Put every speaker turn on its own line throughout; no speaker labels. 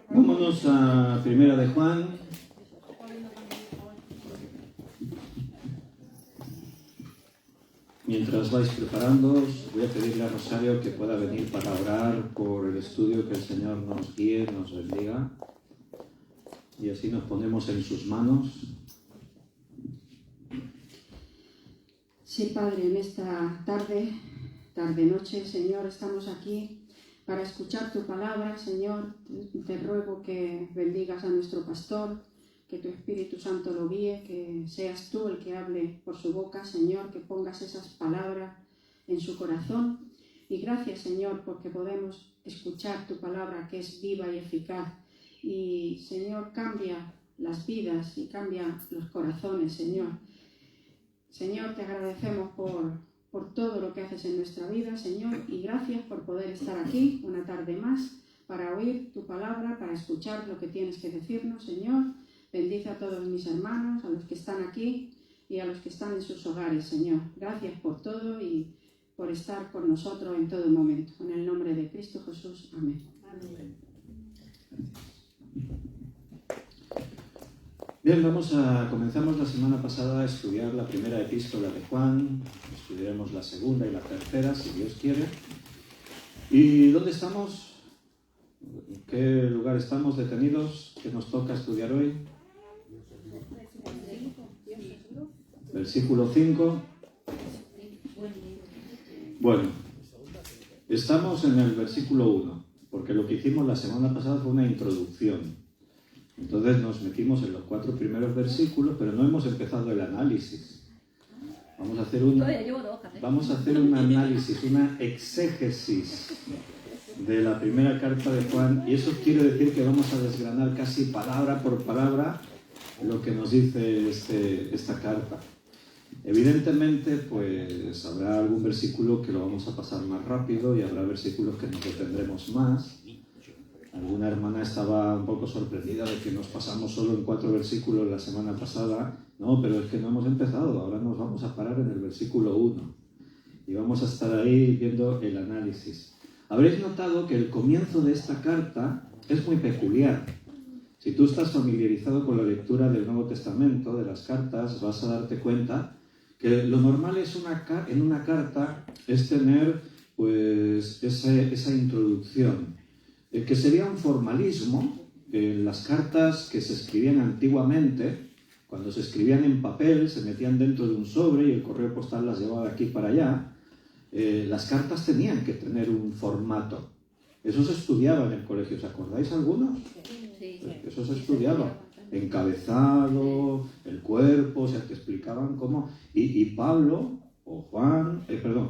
Vámonos a Primera de Juan. Mientras vais preparándoos, voy a pedirle a Rosario que pueda venir para orar por el estudio, que el Señor nos guíe, nos bendiga. Y así nos ponemos en sus manos.
Sí, Padre, en esta tarde-noche, Señor, estamos aquí para escuchar tu palabra, Señor. Te ruego que bendigas a nuestro pastor, que tu Espíritu Santo lo guíe, que seas tú el que hable por su boca, Señor, que pongas esas palabras en su corazón. Y gracias, Señor, porque podemos escuchar tu palabra, que es viva y eficaz. Y, Señor, cambia las vidas y cambia los corazones, Señor. Señor, te agradecemos por todo lo que haces en nuestra vida, Señor, y gracias por poder estar aquí una tarde más para oír tu palabra, para escuchar lo que tienes que decirnos, Señor. Bendice a todos mis hermanos, a los que están aquí y a los que están en sus hogares, Señor. Gracias por todo y por estar con nosotros en todo momento. En el nombre de Cristo Jesús. Amén. Amén.
Bien, comenzamos la semana pasada a estudiar la primera epístola de Juan, estudiaremos la segunda y la tercera, si Dios quiere. ¿Y dónde estamos? ¿En qué lugar estamos detenidos? ¿Qué nos toca estudiar hoy? Versículo 5. Bueno, estamos en el versículo 1, porque lo que hicimos la semana pasada fue una introducción. Entonces nos metimos en los 4 primeros versículos, pero no hemos empezado el análisis. Vamos a hacer un análisis, una exégesis de la primera carta de Juan, y eso quiere decir que vamos a desgranar casi palabra por palabra lo que nos dice esta carta. Evidentemente, pues habrá algún versículo que lo vamos a pasar más rápido y habrá versículos que nos detendremos más. Alguna hermana estaba un poco sorprendida de que nos pasamos solo en 4 versículos la semana pasada. No, pero es que no hemos empezado, ahora nos vamos a parar en el versículo 1 y vamos a estar ahí viendo el análisis. Habréis notado que el comienzo de esta carta es muy peculiar. Si tú estás familiarizado con la lectura del Nuevo Testamento, de las cartas, vas a darte cuenta que lo normal es en una carta es tener pues esa introducción, que sería un formalismo. Las cartas que se escribían antiguamente, cuando se escribían en papel, se metían dentro de un sobre y el correo postal las llevaba de aquí para allá. Las cartas tenían que tener un formato. Eso se estudiaba en el colegio, ¿os acordáis algunos? Sí. Eso se estudiaba. Encabezado, el cuerpo, o sea, te explicaban cómo. Y Pablo,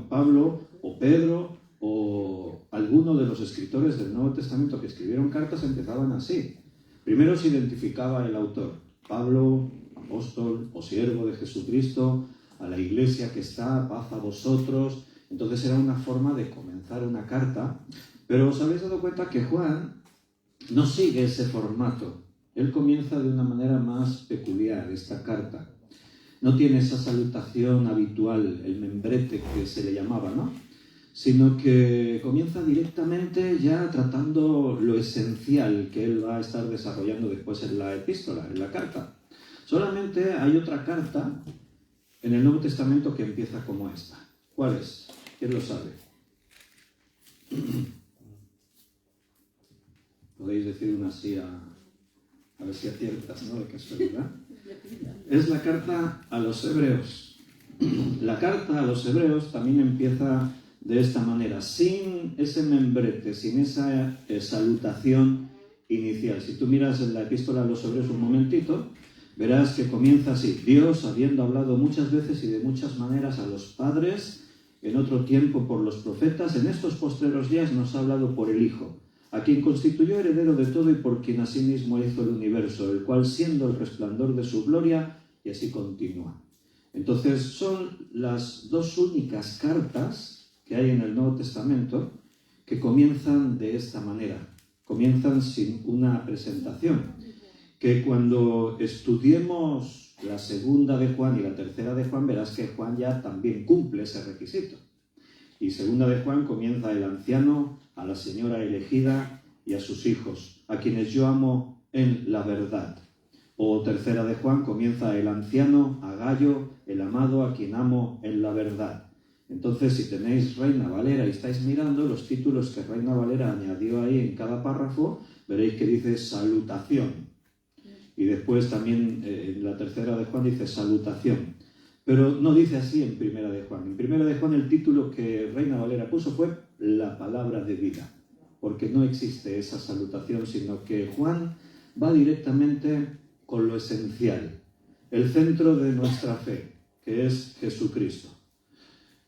Pablo o Pedro, o alguno de los escritores del Nuevo Testamento que escribieron cartas empezaban así. Primero se identificaba el autor, Pablo, apóstol o siervo de Jesucristo, a la iglesia que está, paz a vosotros. Entonces era una forma de comenzar una carta, pero os habéis dado cuenta que Juan no sigue ese formato. Él comienza de una manera más peculiar esta carta. No tiene esa salutación habitual, el membrete que se le llamaba, ¿no? Sino que comienza directamente ya tratando lo esencial que él va a estar desarrollando después en la epístola, en la carta. Solamente hay otra carta en el Nuevo Testamento que empieza como esta. ¿Cuál es? ¿Quién lo sabe? Podéis decir una así a ver si aciertas, ¿no? De casualidad. Es la carta a los Hebreos. La carta a los Hebreos también empieza de esta manera, sin ese membrete, sin esa salutación inicial. Si tú miras en la epístola a los Hebreos un momentito, verás que comienza así: Dios, habiendo hablado muchas veces y de muchas maneras a los padres, en otro tiempo por los profetas, en estos postreros días nos ha hablado por el Hijo, a quien constituyó heredero de todo y por quien asimismo hizo el universo, el cual siendo el resplandor de su gloria, y así continúa. Entonces son las 2 únicas cartas que hay en el Nuevo Testamento que comienzan de esta manera, comienzan sin una presentación, que cuando estudiemos la segunda de Juan y la tercera de Juan, verás que Juan ya también cumple ese requisito. Y segunda de Juan comienza el anciano a la señora elegida y a sus hijos, a quienes yo amo en la verdad. O tercera de Juan comienza: el anciano, a Gayo, el amado, a quien amo en la verdad. Entonces, si tenéis Reina Valera y estáis mirando los títulos que Reina Valera añadió ahí en cada párrafo, veréis que dice salutación. Y después también en la tercera de Juan dice salutación. Pero no dice así en primera de Juan. En primera de Juan el título que Reina Valera puso fue la palabra de vida, porque no existe esa salutación, sino que Juan va directamente con lo esencial, el centro de nuestra fe, que es Jesucristo.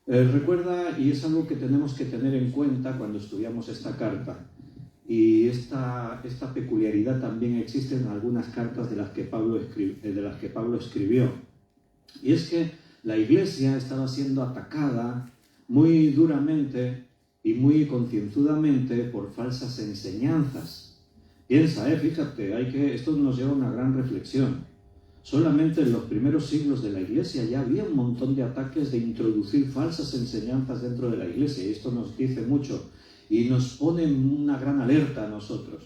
Recuerda, y es algo que tenemos que tener en cuenta cuando estudiamos esta carta, y esta peculiaridad también existe en algunas cartas de las que Pablo escribió, y es que la Iglesia estaba siendo atacada muy duramente y muy concienzudamente por falsas enseñanzas. Piensa, fíjate, esto nos lleva a una gran reflexión. Solamente en los primeros siglos de la Iglesia ya había un montón de ataques de introducir falsas enseñanzas dentro de la Iglesia, y esto nos dice mucho y nos pone en una gran alerta a nosotros.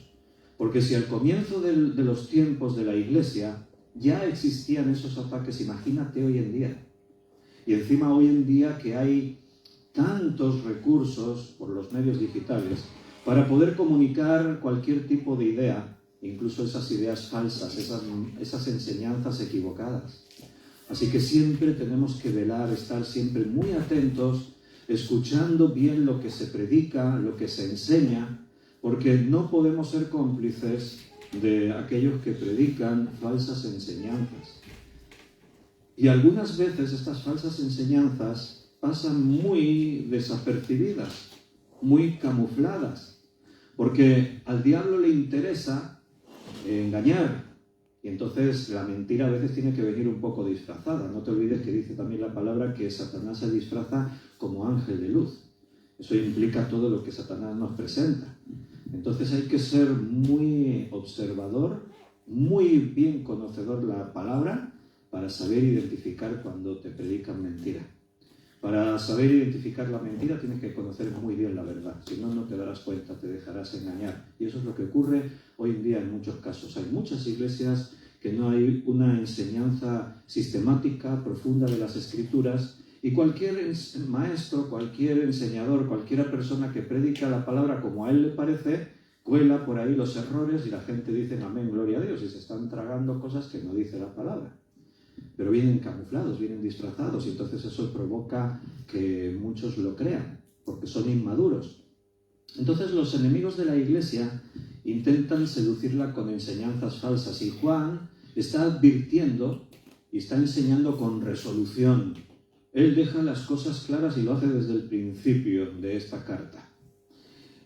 Porque si al comienzo de los tiempos de la Iglesia ya existían esos ataques, imagínate hoy en día. Y encima hoy en día que hay tantos recursos por los medios digitales para poder comunicar cualquier tipo de idea, incluso esas ideas falsas, esas enseñanzas equivocadas. Así que siempre tenemos que velar, estar siempre muy atentos, escuchando bien lo que se predica, lo que se enseña, porque no podemos ser cómplices de aquellos que predican falsas enseñanzas. Y algunas veces estas falsas enseñanzas pasan muy desapercibidas, muy camufladas, porque al diablo le interesa engañar, y entonces la mentira a veces tiene que venir un poco disfrazada. No te olvides que dice también la palabra que Satanás se disfraza como ángel de luz. Eso implica todo lo que Satanás nos presenta. Entonces hay que ser muy observador, muy bien conocedor de la palabra, para saber identificar cuando te predican mentira. Para saber identificar la mentira tienes que conocer muy bien la verdad, si no, no te darás cuenta, te dejarás engañar. Y eso es lo que ocurre hoy en día en muchos casos. Hay muchas iglesias que no hay una enseñanza sistemática, profunda de las Escrituras, y cualquier maestro, cualquier enseñador, cualquier persona que predica la palabra como a él le parece, cuela por ahí los errores y la gente dice amén, gloria a Dios, y se están tragando cosas que no dice la palabra. Pero vienen camuflados, vienen disfrazados, y entonces eso provoca que muchos lo crean, porque son inmaduros. Entonces los enemigos de la Iglesia intentan seducirla con enseñanzas falsas, y Juan está advirtiendo y está enseñando con resolución. Él deja las cosas claras y lo hace desde el principio de esta carta.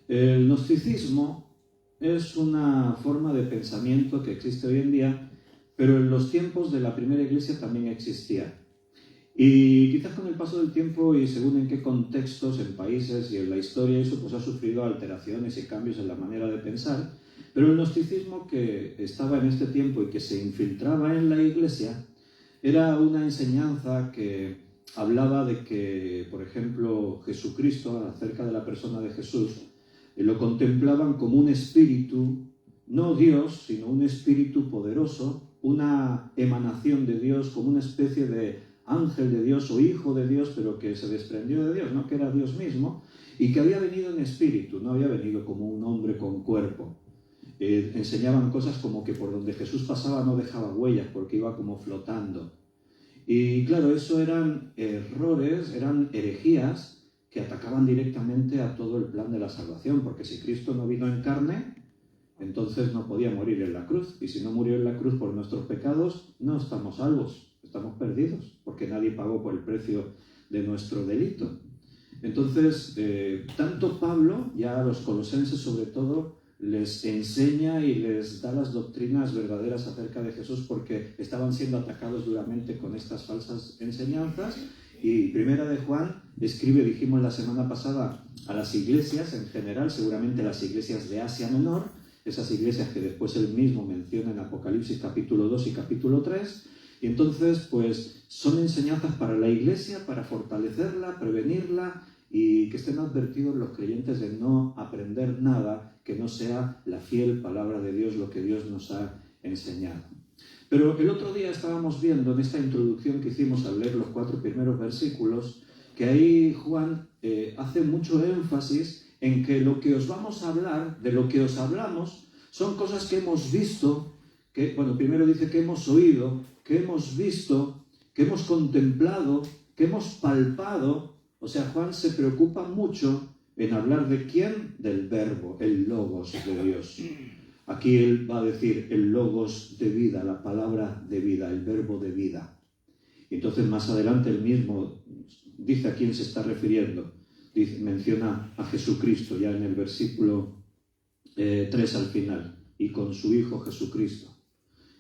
El gnosticismo es una forma de pensamiento que existe hoy en día, pero en los tiempos de la primera iglesia también existía. Y quizás con el paso del tiempo y según en qué contextos, en países y en la historia, eso pues ha sufrido alteraciones y cambios en la manera de pensar. Pero el gnosticismo que estaba en este tiempo y que se infiltraba en la iglesia era una enseñanza que hablaba de que, por ejemplo, Jesucristo, acerca de la persona de Jesús, lo contemplaban como un espíritu, no Dios, sino un espíritu poderoso, una emanación de Dios, como una especie de ángel de Dios o hijo de Dios, pero que se desprendió de Dios, no que era Dios mismo, y que había venido en espíritu, no había venido como un hombre con cuerpo. Enseñaban cosas como que por donde Jesús pasaba no dejaba huellas, porque iba como flotando. Y claro, eso eran errores, eran herejías que atacaban directamente a todo el plan de la salvación, porque si Cristo no vino en carne, entonces no podía morir en la cruz, y si no murió en la cruz por nuestros pecados, no estamos salvos, estamos perdidos, porque nadie pagó por el precio de nuestro delito. Entonces, tanto Pablo, ya a los colosenses sobre todo, les enseña y les da las doctrinas verdaderas acerca de Jesús, porque estaban siendo atacados duramente con estas falsas enseñanzas. Y primera de Juan escribe, dijimos la semana pasada, a las iglesias en general, seguramente las iglesias de Asia Menor, esas iglesias que después él mismo menciona en Apocalipsis capítulo 2 y capítulo 3, y entonces pues son enseñanzas para la iglesia, para fortalecerla, prevenirla y que estén advertidos los creyentes de no aprender nada que no sea la fiel palabra de Dios, lo que Dios nos ha enseñado. Pero el otro día estábamos viendo en esta introducción que hicimos al leer los 4 primeros versículos, que ahí Juan hace mucho énfasis en que lo que os vamos a hablar, de lo que os hablamos, son cosas que hemos visto, primero dice que hemos oído, que hemos visto, que hemos contemplado, que hemos palpado. O sea, Juan se preocupa mucho en hablar de quién, del verbo, el logos de Dios. Aquí él va a decir el logos de vida, la palabra de vida, el verbo de vida. Y entonces más adelante él mismo dice a quién se está refiriendo. Menciona a Jesucristo ya en el versículo 3 al final, y con su Hijo Jesucristo.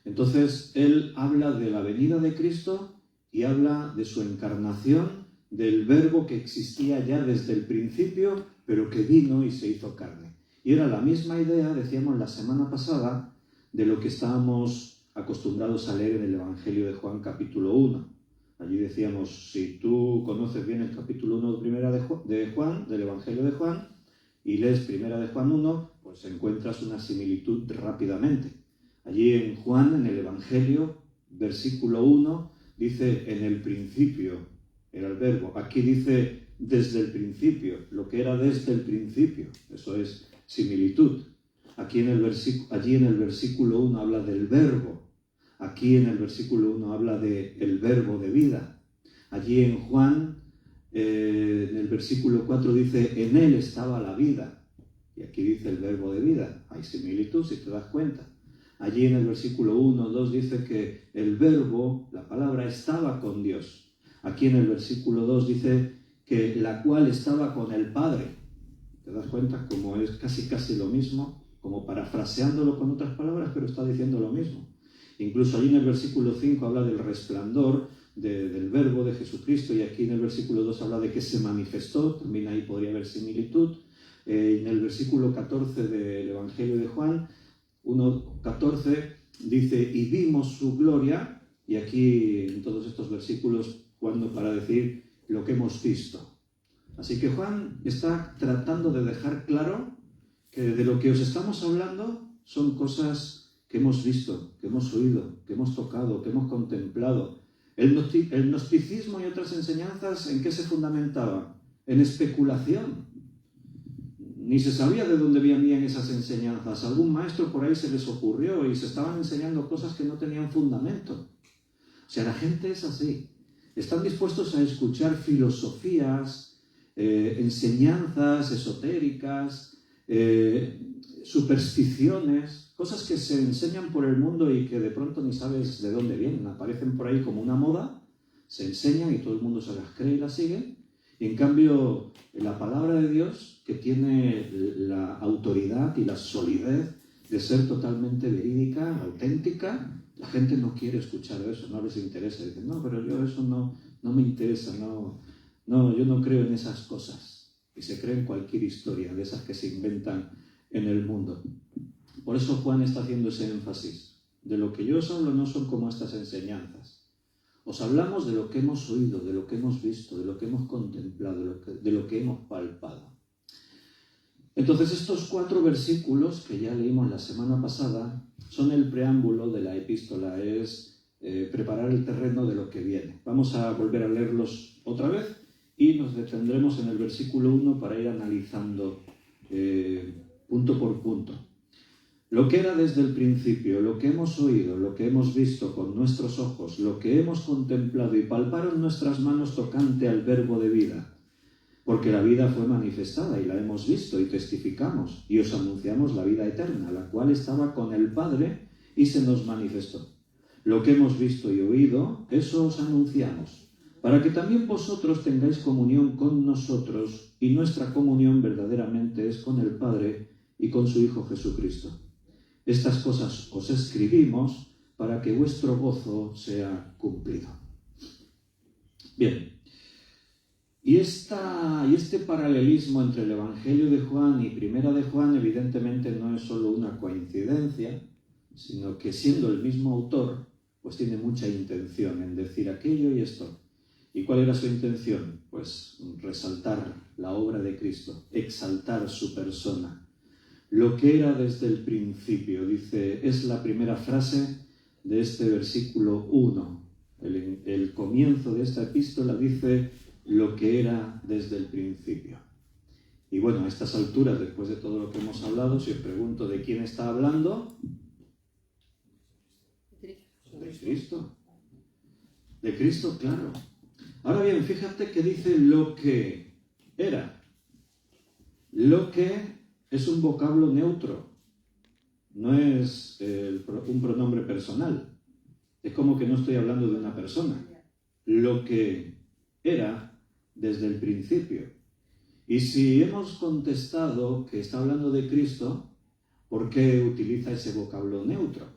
Entonces él habla de la venida de Cristo y habla de su encarnación, del verbo que existía ya desde el principio, pero que vino y se hizo carne. Y era la misma idea, decíamos la semana pasada, de lo que estábamos acostumbrados a leer en el Evangelio de Juan capítulo 1. Allí decíamos, si tú conoces bien el capítulo 1 de Juan, del Evangelio de Juan, y lees primera de Juan 1, pues encuentras una similitud rápidamente. Allí en Juan, en el Evangelio, versículo 1, dice, en el principio era el verbo. Aquí dice, desde el principio, lo que era desde el principio. Eso es similitud. Allí en el versículo 1 habla del verbo. Aquí en el versículo 1 habla del verbo de vida. Allí en Juan, en el versículo 4 dice, en él estaba la vida. Y aquí dice el verbo de vida. Hay similitud, si te das cuenta. Allí en el versículo 1, 2 dice que el verbo, la palabra, estaba con Dios. Aquí en el versículo 2 dice que la cual estaba con el Padre. ¿Te das cuenta? Como es casi lo mismo, como parafraseándolo con otras palabras, pero está diciendo lo mismo. Incluso allí en el versículo 5 habla del resplandor del verbo de Jesucristo, y aquí en el versículo 2 habla de que se manifestó, también ahí podría haber similitud. En el versículo 14 del Evangelio de Juan, 1:14, dice, y vimos su gloria, y aquí en todos estos versículos, Juan para decir lo que hemos visto. Así que Juan está tratando de dejar claro que de lo que os estamos hablando son cosas que hemos visto, que hemos oído, que hemos tocado, que hemos contemplado. El gnosticismo y otras enseñanzas, ¿en qué se fundamentaban? En especulación. Ni se sabía de dónde venían esas enseñanzas. Algún maestro por ahí se les ocurrió y se estaban enseñando cosas que no tenían fundamento. O sea, la gente es así. Están dispuestos a escuchar filosofías, enseñanzas esotéricas, supersticiones, cosas que se enseñan por el mundo y que de pronto ni sabes de dónde vienen. Aparecen por ahí como una moda, se enseñan y todo el mundo se las cree y las sigue. Y en cambio, la palabra de Dios, que tiene la autoridad y la solidez de ser totalmente verídica, auténtica, la gente no quiere escuchar eso, no les interesa. Dicen, no, pero yo eso no me interesa, no, yo no creo en esas cosas. Y se creen cualquier historia de esas que se inventan en el mundo. Por eso Juan está haciendo ese énfasis. De lo que yo os hablo no son como estas enseñanzas. Os hablamos de lo que hemos oído, de lo que hemos visto, de lo que hemos contemplado, de lo que hemos palpado. Entonces estos 4 versículos que ya leímos la semana pasada son el preámbulo de la epístola, es preparar el terreno de lo que viene. Vamos a volver a leerlos otra vez y nos detendremos en el versículo 1 para ir analizando punto por punto. Lo que era desde el principio, lo que hemos oído, lo que hemos visto con nuestros ojos, lo que hemos contemplado y palparon nuestras manos tocante al verbo de vida. Porque la vida fue manifestada y la hemos visto y testificamos y os anunciamos la vida eterna, la cual estaba con el Padre y se nos manifestó. Lo que hemos visto y oído, eso os anunciamos, para que también vosotros tengáis comunión con nosotros, y nuestra comunión verdaderamente es con el Padre y con su Hijo Jesucristo. Estas cosas os escribimos para que vuestro gozo sea cumplido. Bien, y este paralelismo entre el Evangelio de Juan y Primera de Juan evidentemente no es solo una coincidencia, sino que siendo el mismo autor, pues tiene mucha intención en decir aquello y esto. ¿Y cuál era su intención? Pues resaltar la obra de Cristo, exaltar su persona. Lo que era desde el principio, dice, es la primera frase de este versículo 1. El comienzo de esta epístola dice lo que era desde el principio. Y bueno, a estas alturas, después de todo lo que hemos hablado, si os pregunto de quién está hablando, de Cristo. De Cristo, claro. Ahora bien, fíjate que dice lo que era. Lo que es un vocablo neutro, no es un pronombre personal. Es como que no estoy hablando de una persona. Lo que era desde el principio. Y si hemos contestado que está hablando de Cristo, ¿por qué utiliza ese vocablo neutro?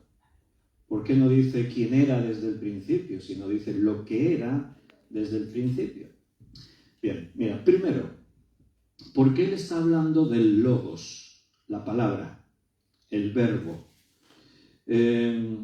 ¿Por qué no dice quién era desde el principio, sino dice lo que era desde el principio? Bien, mira, primero, ¿por qué él está hablando del logos, la palabra, el verbo? Esa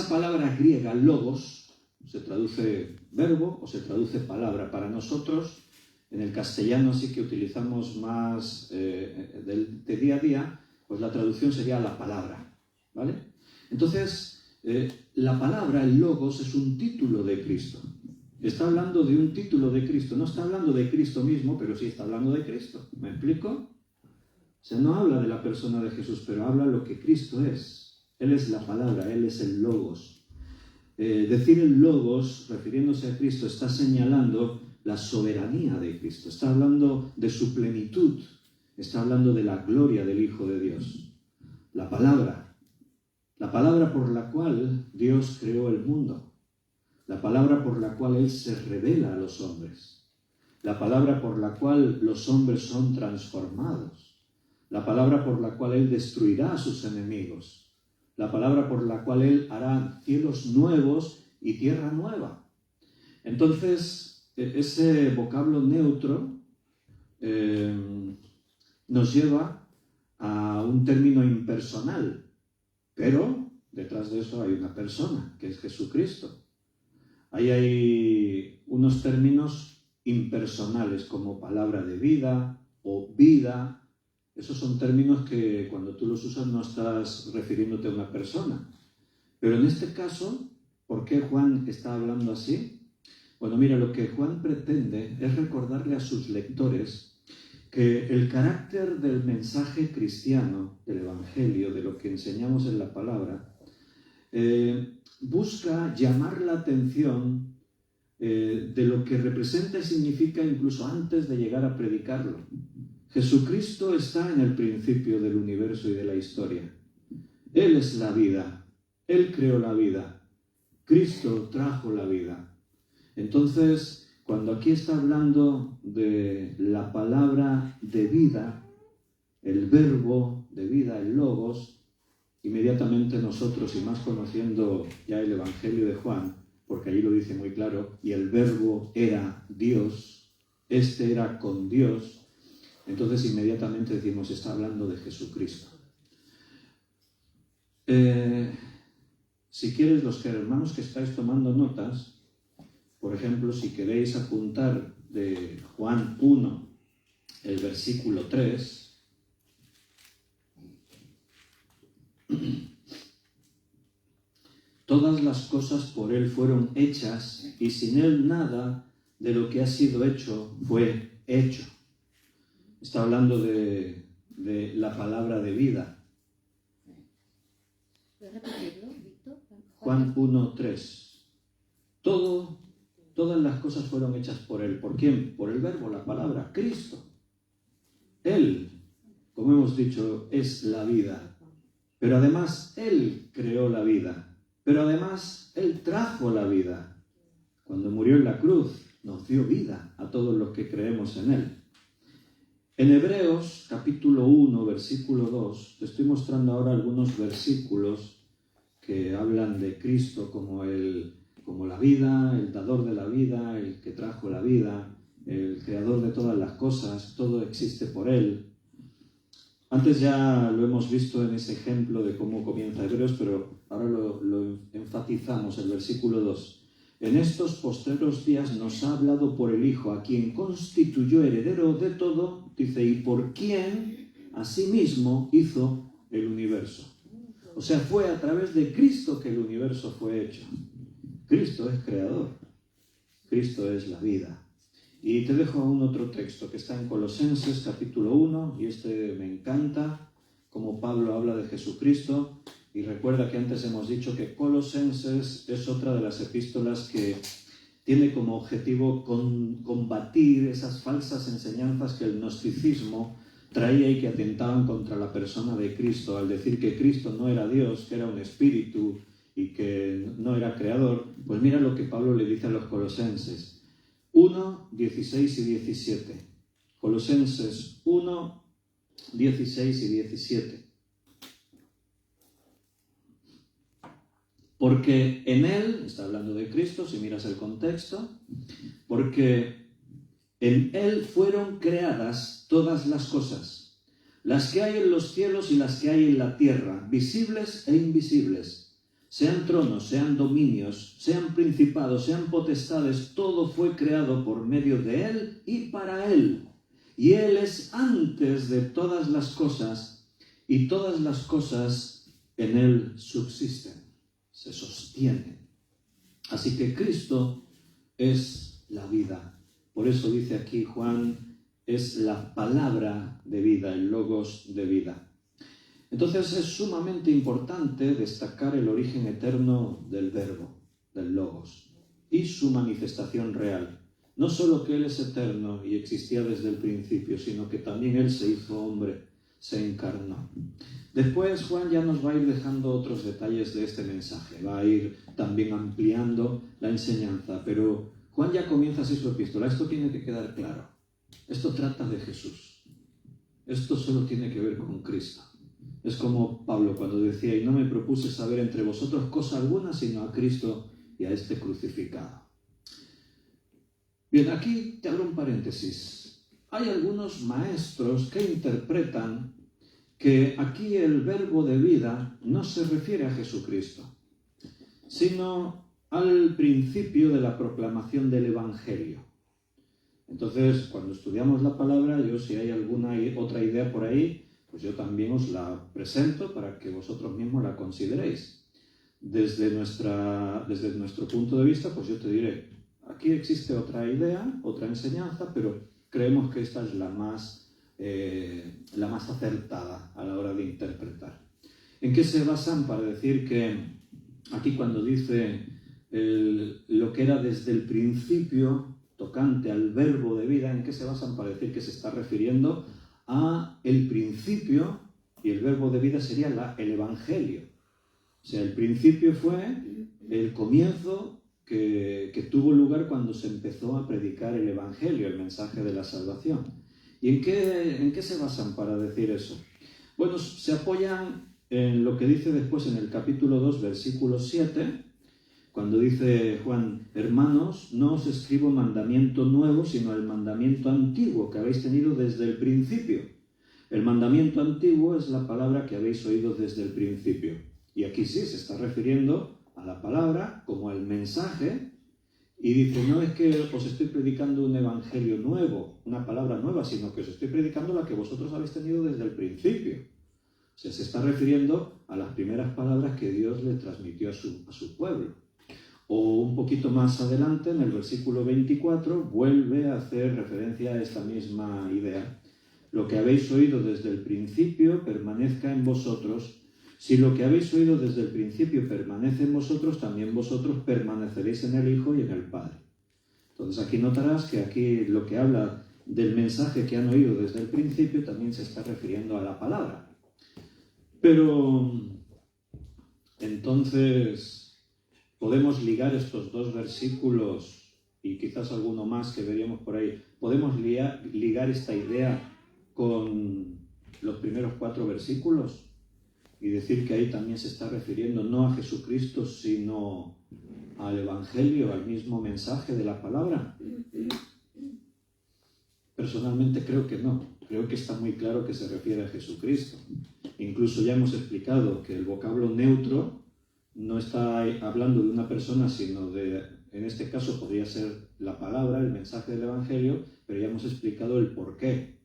palabra griega, logos, se traduce verbo o se traduce palabra. Para nosotros, en el castellano sí que utilizamos más de día a día, pues la traducción sería la palabra, ¿vale? Entonces, la palabra, el logos, es un título de Cristo. Está hablando de un título de Cristo. No está hablando de Cristo mismo, pero sí está hablando de Cristo. ¿Me explico? O sea, no habla de la persona de Jesús, pero habla lo que Cristo es. Él es la palabra, Él es el logos. Decir el logos, refiriéndose a Cristo, está señalando la soberanía de Cristo. Está hablando de su plenitud. Está hablando de la gloria del Hijo de Dios. La palabra por la cual Dios creó el mundo. La palabra por la cual Él se revela a los hombres. La palabra por la cual los hombres son transformados. La palabra por la cual Él destruirá a sus enemigos. La palabra por la cual Él hará cielos nuevos y tierra nueva. Entonces, ese vocablo neutro nos lleva a un término impersonal, pero detrás de eso hay una persona, que es Jesucristo. Ahí hay unos términos impersonales como palabra de vida o vida. Esos son términos que cuando tú los usas no estás refiriéndote a una persona. Pero en este caso, ¿por qué Juan está hablando así? Bueno, mira, lo que Juan pretende es recordarle a sus lectores que el carácter del mensaje cristiano, del Evangelio, de lo que enseñamos en la palabra, busca llamar la atención de lo que representa y significa incluso antes de llegar a predicarlo. Jesucristo está en el principio del universo y de la historia. Él es la vida. Él creó la vida. Cristo trajo la vida. Entonces, cuando aquí está hablando de la palabra de vida, el verbo de vida, el logos, inmediatamente nosotros, y más conociendo ya el Evangelio de Juan, porque allí lo dice muy claro, y el verbo era Dios, este era con Dios, entonces inmediatamente decimos, está hablando de Jesucristo. Si quieres, los hermanos que estáis tomando notas, por ejemplo, si queréis apuntar de Juan 1, el versículo 3, todas las cosas por Él fueron hechas y sin Él nada de lo que ha sido hecho fue hecho. Está hablando de la palabra de vida. Juan 1:3. Todas las cosas fueron hechas por Él. ¿Por quién? Por el verbo, la palabra, Cristo. Él, como hemos dicho, es la vida. Pero además Él creó la vida. Pero además Él trajo la vida. Cuando murió en la cruz, nos dio vida a todos los que creemos en Él. En Hebreos, capítulo 1, versículo 2, te estoy mostrando ahora algunos versículos que hablan de Cristo como la vida, el dador de la vida, el que trajo la vida, el creador de todas las cosas, todo existe por Él. Antes ya lo hemos visto en ese ejemplo de cómo comienza Hebreos, pero ahora lo enfatizamos, el versículo 2. en estos postreros días nos ha hablado por el Hijo, a quien constituyó heredero de todo, dice, y por quien asimismo hizo el universo. O sea, fue a través de Cristo que el universo fue hecho. Cristo es creador. Cristo es la vida. Y te dejo un otro texto que está en Colosenses capítulo 1, y este me encanta, como Pablo habla de Jesucristo. Y recuerda que antes hemos dicho que Colosenses es otra de las epístolas que tiene como objetivo combatir esas falsas enseñanzas que el gnosticismo traía y que atentaban contra la persona de Cristo, al decir que Cristo no era Dios, que era un espíritu y que no era creador. Pues mira lo que Pablo le dice a los colosenses. 1, 16 y 17. Colosenses 1, 16 y 17. Porque en Él, está hablando de Cristo, si miras el contexto, porque en Él fueron creadas todas las cosas, las que hay en los cielos y las que hay en la tierra, visibles e invisibles, sean tronos, sean dominios, sean principados, sean potestades, todo fue creado por medio de Él y para Él. Y Él es antes de todas las cosas, y todas las cosas en Él subsisten, se sostienen. Así que Cristo es la vida. Por eso dice aquí Juan, es la palabra de vida, el logos de vida. Entonces es sumamente importante destacar el origen eterno del verbo, del logos, y su manifestación real. No solo que Él es eterno y existía desde el principio, sino que también Él se hizo hombre, se encarnó. Después Juan ya nos va a ir dejando otros detalles de este mensaje, va a ir también ampliando la enseñanza, pero Juan ya comienza así su epístola. Esto tiene que quedar claro. Esto trata de Jesús. Esto solo tiene que ver con Cristo. Es como Pablo cuando decía, y no me propuse saber entre vosotros cosa alguna, sino a Cristo y a este crucificado. Bien, aquí te abro un paréntesis. Hay algunos maestros que interpretan que aquí el verbo de vida no se refiere a Jesucristo, sino al principio de la proclamación del Evangelio. Entonces, cuando estudiamos la palabra, yo si hay alguna otra idea por ahí, pues yo también os la presento para que vosotros mismos la consideréis. Desde nuestro punto de vista, pues yo te diré, aquí existe otra idea, otra enseñanza, pero creemos que esta es la más acertada a la hora de interpretar. ¿En qué se basan para decir que aquí cuando dice lo que era desde el principio tocante al verbo de vida, en qué se basan para decir que se está refiriendo a el principio, y el verbo de vida sería el Evangelio? O sea, el principio fue el comienzo que tuvo lugar cuando se empezó a predicar el Evangelio, el mensaje de la salvación. ¿Y en qué se basan para decir eso? Bueno, se apoyan en lo que dice después en el capítulo 2, versículo 7, cuando dice Juan, hermanos, no os escribo mandamiento nuevo, sino el mandamiento antiguo que habéis tenido desde el principio. El mandamiento antiguo es la palabra que habéis oído desde el principio. Y aquí sí se está refiriendo a la palabra como al mensaje, y dice, no es que os estoy predicando un evangelio nuevo, una palabra nueva, sino que os estoy predicando la que vosotros habéis tenido desde el principio. O sea, se está refiriendo a las primeras palabras que Dios le transmitió a su pueblo. O un poquito más adelante, en el versículo 24, vuelve a hacer referencia a esta misma idea. Lo que habéis oído desde el principio permanezca en vosotros. Si lo que habéis oído desde el principio permanece en vosotros, también vosotros permaneceréis en el Hijo y en el Padre. Entonces aquí notarás que aquí lo que habla del mensaje que han oído desde el principio también se está refiriendo a la palabra. Pero entonces podemos ligar estos dos versículos y quizás alguno más que veríamos por ahí. Podemos ligar esta idea con los primeros 4 versículos y decir que ahí también se está refiriendo no a Jesucristo, sino al Evangelio, al mismo mensaje de la palabra. Personalmente creo que no. Creo que está muy claro que se refiere a Jesucristo. Incluso ya hemos explicado que el vocablo neutro no está hablando de una persona, sino de en este caso podría ser la palabra, el mensaje del Evangelio, pero ya hemos explicado el porqué.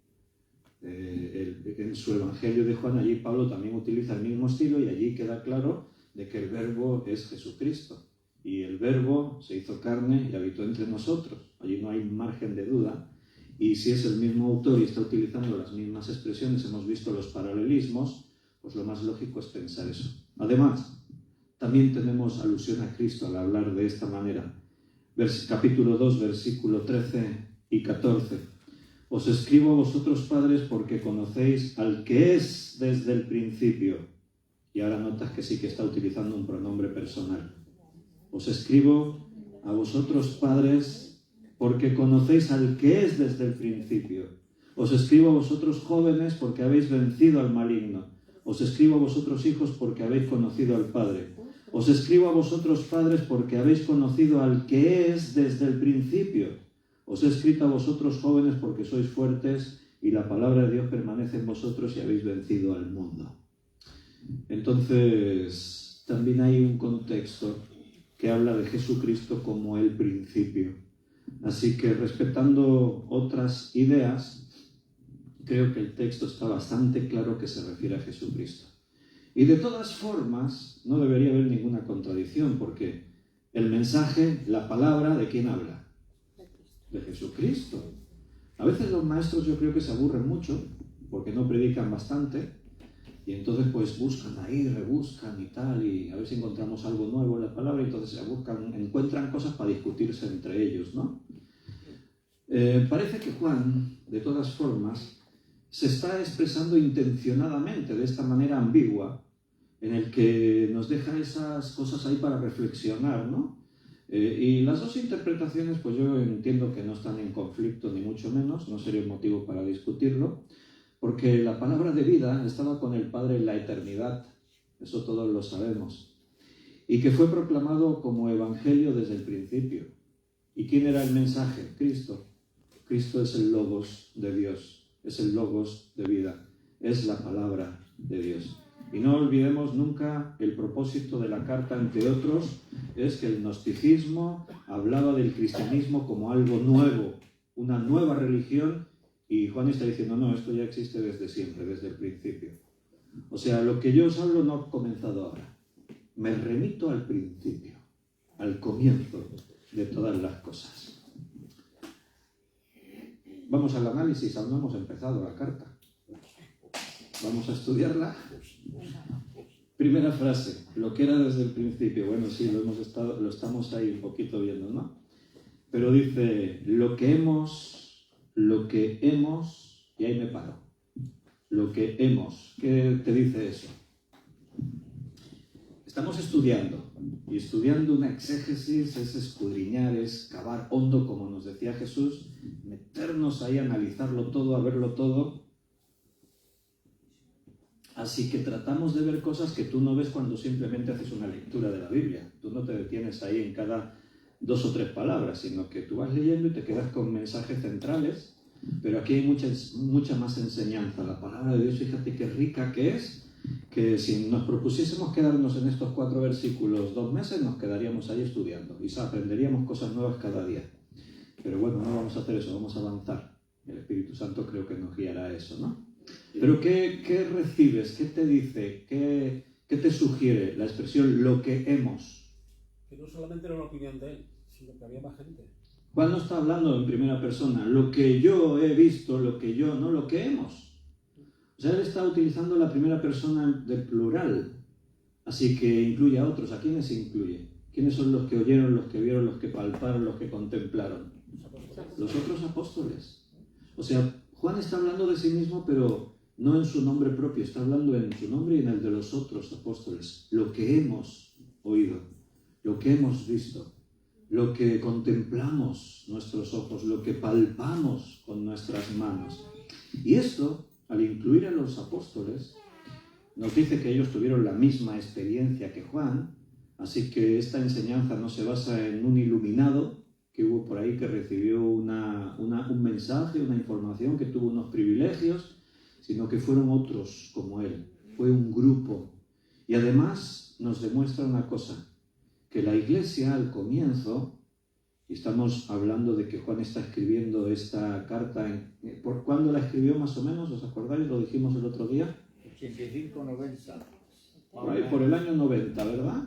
En su Evangelio de Juan, allí Pablo también utiliza el mismo estilo y allí queda claro de que el verbo es Jesucristo. Y el verbo se hizo carne y habitó entre nosotros. Allí no hay margen de duda. Y si es el mismo autor y está utilizando las mismas expresiones, hemos visto los paralelismos, pues lo más lógico es pensar eso. Además, también tenemos alusión a Cristo al hablar de esta manera. Capítulo 2, versículo 13 y 14. Os escribo a vosotros, padres, porque conocéis al que es desde el principio. Y ahora notas que sí que está utilizando un pronombre personal. Os escribo a vosotros, padres, porque conocéis al que es desde el principio. Os escribo a vosotros, jóvenes, porque habéis vencido al maligno. Os escribo a vosotros, hijos, porque habéis conocido al Padre. Os escribo a vosotros, padres, porque habéis conocido al que es desde el principio. Os he escrito a vosotros, jóvenes, porque sois fuertes y la palabra de Dios permanece en vosotros y habéis vencido al mundo. Entonces, también hay un contexto que habla de Jesucristo como el principio. Así que, respetando otras ideas, creo que el texto está bastante claro que se refiere a Jesucristo. Y de todas formas, no debería haber ninguna contradicción, porque el mensaje, la palabra, ¿de quién habla? De Jesucristo. A veces los maestros yo creo que se aburren mucho, porque no predican bastante, y entonces pues buscan ahí, rebuscan y tal, y a ver si encontramos algo nuevo en la palabra, y entonces encuentran cosas para discutirse entre ellos, ¿no? Parece que Juan, de todas formas, se está expresando intencionadamente, de esta manera ambigua, en el que nos deja esas cosas ahí para reflexionar, ¿no? Y las dos interpretaciones, pues yo entiendo que no están en conflicto, ni mucho menos, no sería un motivo para discutirlo, porque la palabra de vida estaba con el Padre en la eternidad, eso todos lo sabemos, y que fue proclamado como evangelio desde el principio. ¿Y quién era el mensaje? Cristo. Cristo es el Logos de Dios, es el Logos de vida, es la palabra de Dios. Y no olvidemos nunca el propósito de la carta, entre otros, es que el gnosticismo hablaba del cristianismo como algo nuevo, una nueva religión, y Juan está diciendo, no, esto ya existe desde siempre, desde el principio. O sea, lo que yo os hablo no ha comenzado ahora. Me remito al principio, al comienzo de todas las cosas. Vamos al análisis, aún no hemos empezado la carta. Vamos a estudiarla. Primera frase, lo que era desde el principio. Bueno, sí, lo estamos ahí un poquito viendo, ¿no? Pero dice, lo que hemos, y ahí me paro. Lo que hemos, ¿qué te dice eso? Estamos estudiando, y estudiando una exégesis es escudriñar, es cavar hondo, como nos decía Jesús, meternos ahí, analizarlo todo, a verlo todo. Así que tratamos de ver cosas que tú no ves cuando simplemente haces una lectura de la Biblia. Tú no te detienes ahí en cada 2 o 3 palabras, sino que tú vas leyendo y te quedas con mensajes centrales, pero aquí hay mucha más enseñanza. La palabra de Dios, fíjate qué rica que es, que si nos propusiésemos quedarnos en estos 4 versículos 2 meses, nos quedaríamos ahí estudiando y aprenderíamos cosas nuevas cada día. Pero bueno, no vamos a hacer eso, vamos a avanzar. El Espíritu Santo creo que nos guiará a eso, ¿no? Pero ¿qué recibes? ¿Qué te dice? ¿Qué te sugiere la expresión lo que hemos?
Que no solamente era una opinión de él, sino que había más gente.
Juan no está hablando en primera persona, lo que yo he visto, lo que yo, no lo que hemos. O sea, él está utilizando la primera persona del plural, así que incluye a otros. ¿A quiénes incluye? ¿Quiénes son los que oyeron, los que vieron, los que palparon, los que contemplaron? Los otros apóstoles. O sea, Juan está hablando de sí mismo, pero no en su nombre propio, está hablando en su nombre y en el de los otros apóstoles. Lo que hemos oído, lo que hemos visto, lo que contemplamos nuestros ojos, lo que palpamos con nuestras manos. Y esto, al incluir a los apóstoles, nos dice que ellos tuvieron la misma experiencia que Juan, así que esta enseñanza no se basa en un iluminado que hubo por ahí que recibió un mensaje, una información, que tuvo unos privilegios, sino que fueron otros como él. Fue un grupo. Y además nos demuestra una cosa, que la iglesia al comienzo Y estamos hablando de que Juan está escribiendo esta carta. ¿Por cuándo la escribió más o menos? ¿Os acordáis? Lo dijimos el otro día.
85-90.
Por el año 90, ¿verdad?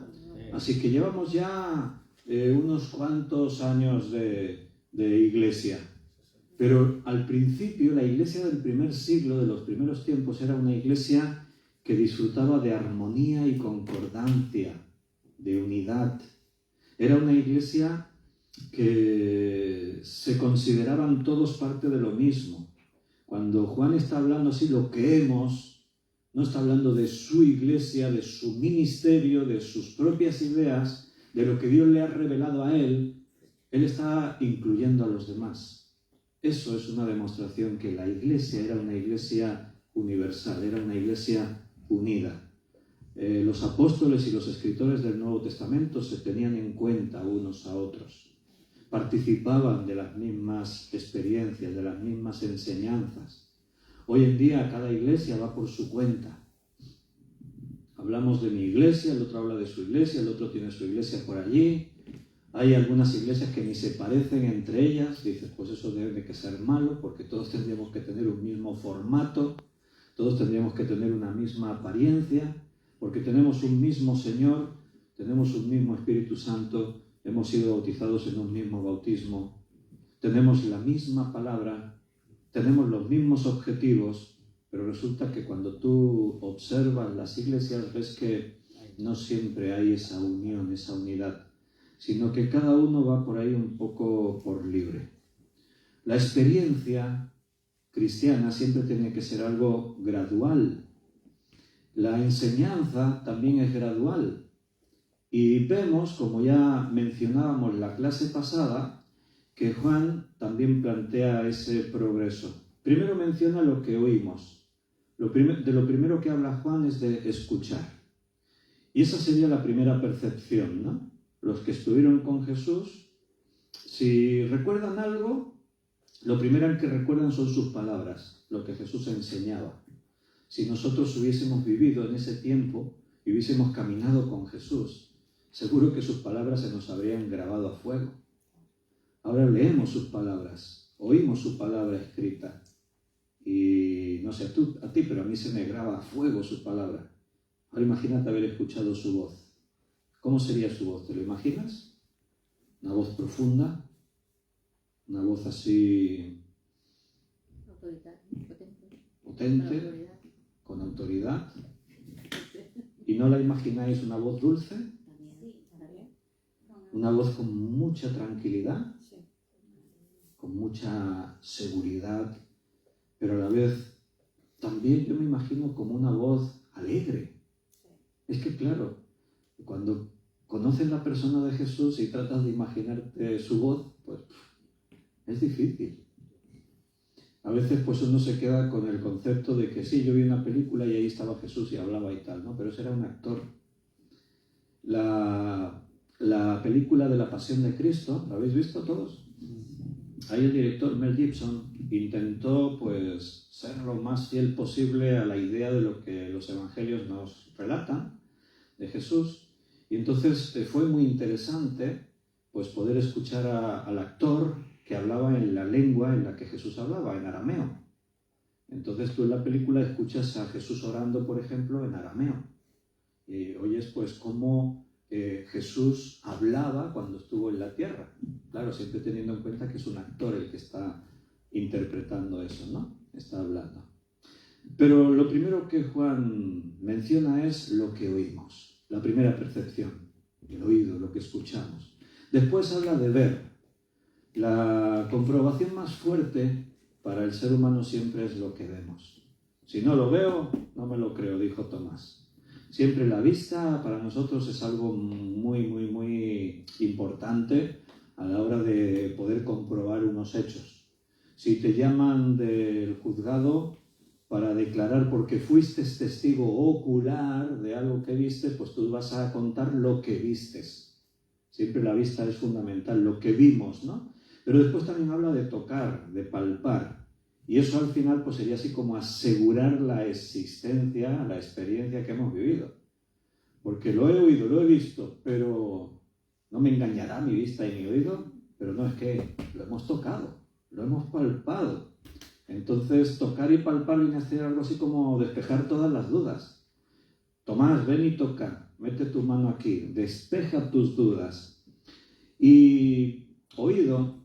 Así que llevamos ya unos cuantos años de iglesia. Pero al principio, la iglesia del primer siglo, de los primeros tiempos, era una iglesia que disfrutaba de armonía y concordancia, de unidad. Era una iglesia que se consideraban todos parte de lo mismo. Cuando Juan está hablando así, lo que hemos, no está hablando de su iglesia, de su ministerio, de sus propias ideas, de lo que Dios le ha revelado a él está incluyendo a los demás. Eso es una demostración que la iglesia era una iglesia universal, era una iglesia unida. Los apóstoles y los escritores del Nuevo Testamento se tenían en cuenta unos a otros. Participaban de las mismas experiencias, de las mismas enseñanzas. Hoy en día cada iglesia va por su cuenta. Hablamos de mi iglesia, el otro habla de su iglesia, el otro tiene su iglesia por allí. Hay algunas iglesias que ni se parecen entre ellas. Dices, pues eso debe de que ser malo, porque todos tendríamos que tener un mismo formato, todos tendríamos que tener una misma apariencia, porque tenemos un mismo Señor, tenemos un mismo Espíritu Santo, hemos sido bautizados en un mismo bautismo, tenemos la misma palabra, tenemos los mismos objetivos, pero resulta que cuando tú observas las iglesias ves que no siempre hay esa unión, esa unidad, sino que cada uno va por ahí un poco por libre. La experiencia cristiana siempre tiene que ser algo gradual. La enseñanza también es gradual. Y vemos, como ya mencionábamos la clase pasada, que Juan también plantea ese progreso. Primero menciona lo que oímos. De lo primero que habla Juan es de escuchar. Y esa sería la primera percepción, ¿no? Los que estuvieron con Jesús, si recuerdan algo, lo primero que recuerdan son sus palabras, lo que Jesús enseñaba. Si nosotros hubiésemos vivido en ese tiempo y hubiésemos caminado con Jesús, seguro que sus palabras se nos habrían grabado a fuego. Ahora leemos sus palabras, oímos su palabra escrita y no sé a ti, pero a mí se me graba a fuego su palabra. Ahora imagínate haber escuchado su voz. ¿Cómo sería su voz? ¿Te lo imaginas? Una voz profunda, una voz así potente, con autoridad. ¿Y no la imagináis una voz dulce? Una voz con mucha tranquilidad, con mucha seguridad, pero a la vez también yo me imagino como una voz alegre. Es que claro, cuando conoces la persona de Jesús y tratas de imaginarte su voz, pues es difícil. A veces pues uno se queda con el concepto de que sí, yo vi una película y ahí estaba Jesús y hablaba y tal, ¿no? Pero ese era un actor. La película de la Pasión de Cristo, ¿la habéis visto todos? Ahí el director Mel Gibson intentó pues ser lo más fiel posible a la idea de lo que los evangelios nos relatan de Jesús. Y entonces fue muy interesante pues poder escuchar al actor que hablaba en la lengua en la que Jesús hablaba, en arameo. Entonces tú en la película escuchas a Jesús orando, por ejemplo, en arameo. Y oyes pues cómo Jesús hablaba cuando estuvo en la tierra. Claro, siempre teniendo en cuenta que es un actor el que está interpretando eso, ¿no? Está hablando. Pero lo primero que Juan menciona es lo que oímos. La primera percepción, el oído, lo que escuchamos. Después habla de ver. La comprobación más fuerte para el ser humano siempre es lo que vemos. Si no lo veo, no me lo creo, dijo Tomás. Siempre la vista para nosotros es algo muy, muy, muy importante a la hora de poder comprobar unos hechos. Si te llaman del juzgado para declarar porque fuiste testigo ocular de algo que viste, pues tú vas a contar lo que vistes. Siempre la vista es fundamental, lo que vimos, ¿no? Pero después también habla de tocar, de palpar. Y eso al final pues sería así como asegurar la existencia, la experiencia que hemos vivido. Porque lo he oído, lo he visto, pero ¿no me engañará mi vista y mi oído? pero no, es que lo hemos tocado, lo hemos palpado. Entonces, tocar y palpar viene a ser algo así como despejar todas las dudas. Tomás, ven y toca, mete tu mano aquí, despeja tus dudas. Y oído,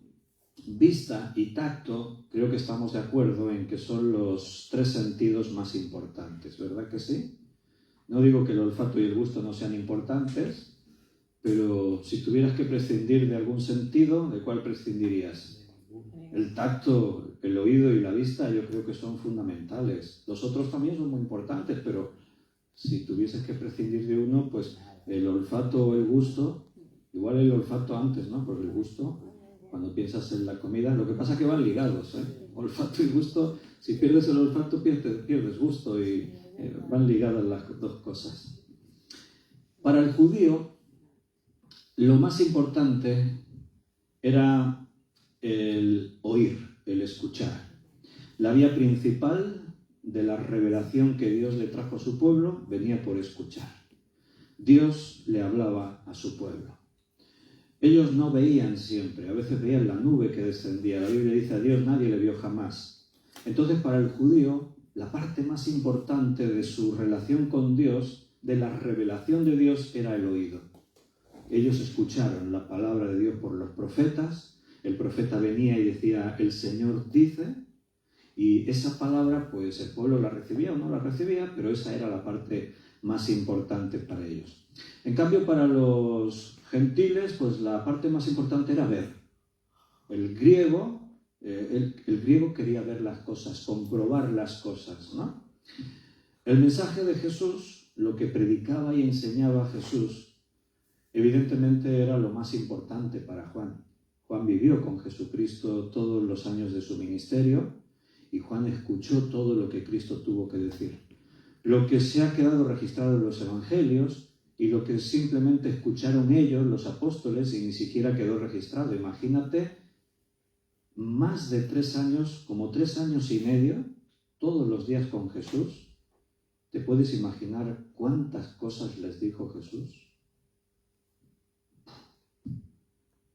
vista y tacto, creo que estamos de acuerdo en que son los 3 sentidos más importantes, ¿verdad que sí? No digo que el olfato y el gusto no sean importantes, pero si tuvieras que prescindir de algún sentido, ¿de cuál prescindirías? El tacto, el oído y la vista yo creo que son fundamentales. Los otros también son muy importantes, pero si tuvieses que prescindir de uno, pues el olfato o el gusto, igual el olfato antes, ¿no? Porque el gusto, cuando piensas en la comida, lo que pasa es que van ligados, ¿eh? Olfato y gusto, si pierdes el olfato pierdes gusto y van ligadas las dos cosas. Para el judío, lo más importante era el oír, el escuchar. La vía principal de la revelación que Dios le trajo a su pueblo venía por escuchar. Dios le hablaba a su pueblo. Ellos no veían siempre, a veces veían la nube que descendía. La Biblia dice: a Dios nadie le vio jamás. Entonces, para el judío, la parte más importante de su relación con Dios, de la revelación de Dios, era el oído. Ellos escucharon la palabra de Dios por los profetas. El profeta venía y decía: el Señor dice, y esa palabra, pues el pueblo la recibía o no la recibía, pero esa era la parte más importante para ellos. En cambio, para los gentiles, pues la parte más importante era ver. El griego quería ver las cosas, comprobar las cosas, ¿no? El mensaje de Jesús, lo que predicaba y enseñaba Jesús, evidentemente era lo más importante para Juan. Juan vivió con Jesucristo todos los años de su ministerio y Juan escuchó todo lo que Cristo tuvo que decir. Lo que se ha quedado registrado en los evangelios y lo que simplemente escucharon ellos, los apóstoles, y ni siquiera quedó registrado. Imagínate, más de 3 años, como 3 años y medio, todos los días con Jesús. ¿Te puedes imaginar cuántas cosas les dijo Jesús?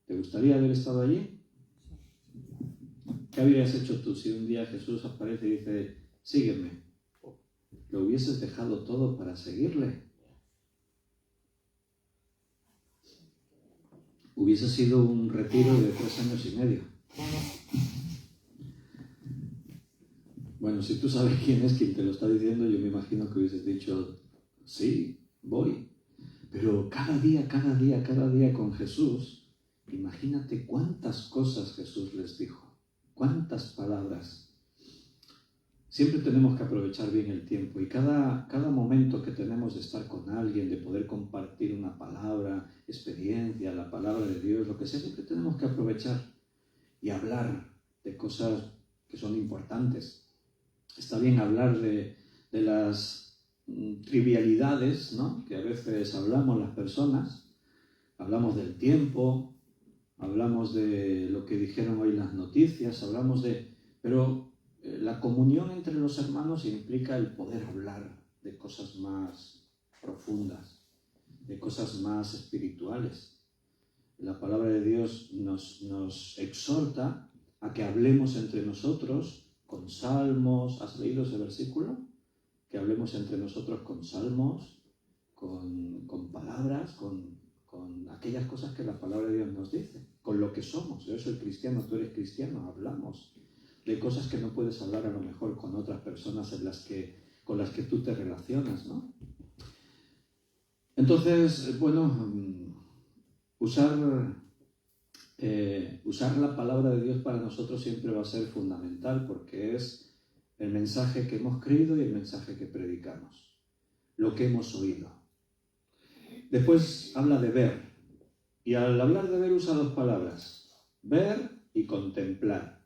¿Te gustaría haber estado allí? ¿Qué habrías hecho tú si un día Jesús aparece y dice: sígueme? ¿Lo hubieses dejado todo para seguirle? Hubiese sido un retiro de 3 años y medio. Bueno, si tú sabes quién es quien te lo está diciendo, yo me imagino que hubieses dicho: sí, voy. Pero cada día con Jesús, imagínate cuántas cosas Jesús les dijo, cuántas palabras. Siempre tenemos que aprovechar bien el tiempo y cada momento que tenemos de estar con alguien, de poder compartir una palabra, experiencia, la palabra de Dios, lo que sea, siempre tenemos que aprovechar y hablar de cosas que son importantes. Está bien hablar de las trivialidades, ¿no?, que a veces hablamos las personas. Hablamos del tiempo, hablamos de lo que dijeron hoy las noticias, pero la comunión entre los hermanos implica el poder hablar de cosas más profundas, de cosas más espirituales. La palabra de Dios nos exhorta a que hablemos entre nosotros con salmos. ¿Has leído ese versículo? Que hablemos entre nosotros con salmos, con palabras, con aquellas cosas que la palabra de Dios nos dice, con lo que somos. Yo soy cristiano, tú eres cristiano, hablamos de cosas que no puedes hablar a lo mejor con otras personas con las que tú te relacionas, ¿no? Entonces, bueno, usar la palabra de Dios para nosotros siempre va a ser fundamental, porque es el mensaje que hemos creído y el mensaje que predicamos, lo que hemos oído. Después habla de ver, y al hablar de ver usa 2 palabras, ver y contemplar.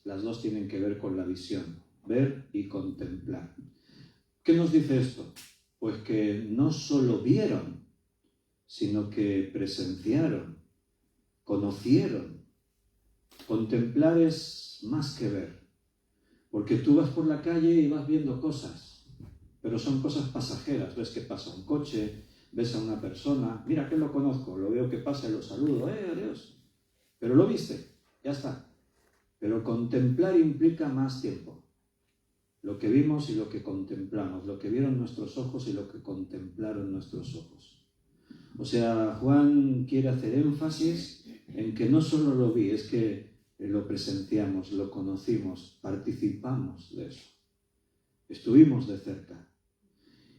Las 2 tienen que ver con la visión, ver y contemplar. ¿Qué nos dice esto? Pues que no solo vieron, sino que presenciaron, conocieron. Contemplar es más que ver, porque tú vas por la calle y vas viendo cosas, pero son cosas pasajeras. Ves que pasa un coche, ves a una persona, mira que lo conozco, lo veo que pasa y lo saludo, adiós. pero lo viste, ya está. Pero contemplar implica más tiempo. Lo que vimos y lo que contemplamos, lo que vieron nuestros ojos y lo que contemplaron nuestros ojos. O sea, Juan quiere hacer énfasis en que no solo lo vi, es que lo presenciamos, lo conocimos, participamos de eso. Estuvimos de cerca.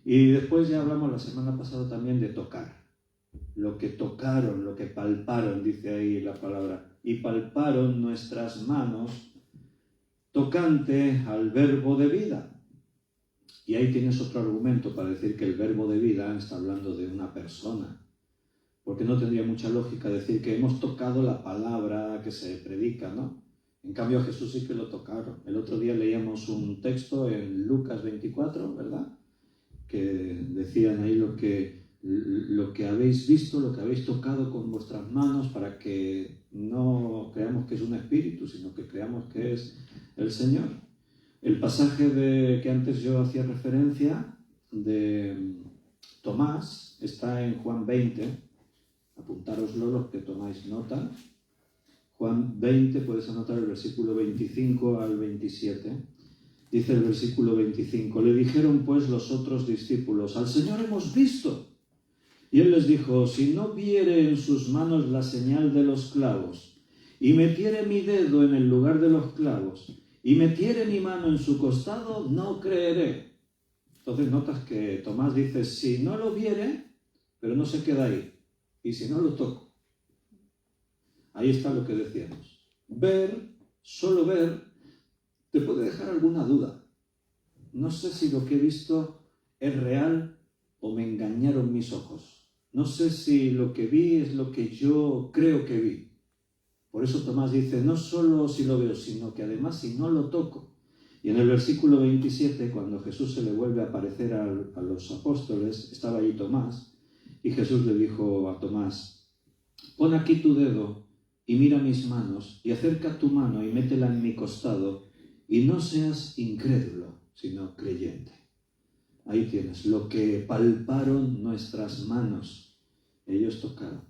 Y después ya hablamos la semana pasada también de tocar. Lo que tocaron, lo que palparon, dice ahí la palabra. Y palparon nuestras manos tocante al verbo de vida. Y ahí tienes otro argumento para decir que el verbo de vida está hablando de una persona. Porque no tendría mucha lógica decir que hemos tocado la palabra que se predica, ¿no? En cambio a Jesús sí que lo tocaron. El otro día leíamos un texto en Lucas 24, ¿verdad? Que decían ahí lo que habéis visto, lo que habéis tocado con vuestras manos, para que no creamos que es un espíritu, sino que creamos que es el Señor. El pasaje que antes yo hacía referencia de Tomás está en Juan 20. Apuntároslo los que tomáis nota. Juan 20, puedes anotar el versículo 25 al 27. Dice el versículo 25: le dijeron pues los otros discípulos: al Señor hemos visto. Y él les dijo: si no viere en sus manos la señal de los clavos, y metiere mi dedo en el lugar de los clavos, y metiere mi mano en su costado, no creeré. Entonces notas que Tomás dice: si no lo viere, pero no se queda ahí. Y si no lo toco. Ahí está lo que decíamos. Ver, solo ver, te puede dejar alguna duda. No sé si lo que he visto es real o me engañaron mis ojos. No sé si lo que vi es lo que yo creo que vi. Por eso Tomás dice: no solo si lo veo, sino que además si no lo toco. Y en el versículo 27, cuando Jesús se le vuelve a aparecer a los apóstoles, estaba allí Tomás. Y Jesús le dijo a Tomás: pon aquí tu dedo y mira mis manos, y acerca tu mano y métela en mi costado, y no seas incrédulo, sino creyente. Ahí tienes, lo que palparon nuestras manos, ellos tocaron.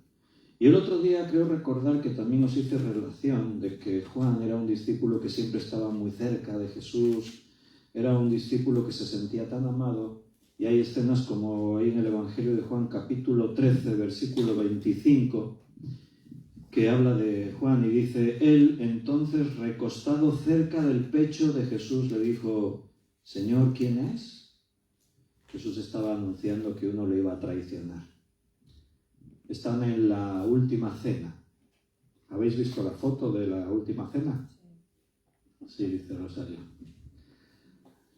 Y el otro día creo recordar que también os hice relación de que Juan era un discípulo que siempre estaba muy cerca de Jesús, era un discípulo que se sentía tan amado. Y hay escenas como ahí en el Evangelio de Juan, capítulo 13, versículo 25, que habla de Juan y dice: él entonces, recostado cerca del pecho de Jesús, le dijo: Señor, ¿quién es? Jesús estaba anunciando que uno le iba a traicionar. Están en la última cena. ¿Habéis visto la foto de la última cena? Sí, dice Rosario.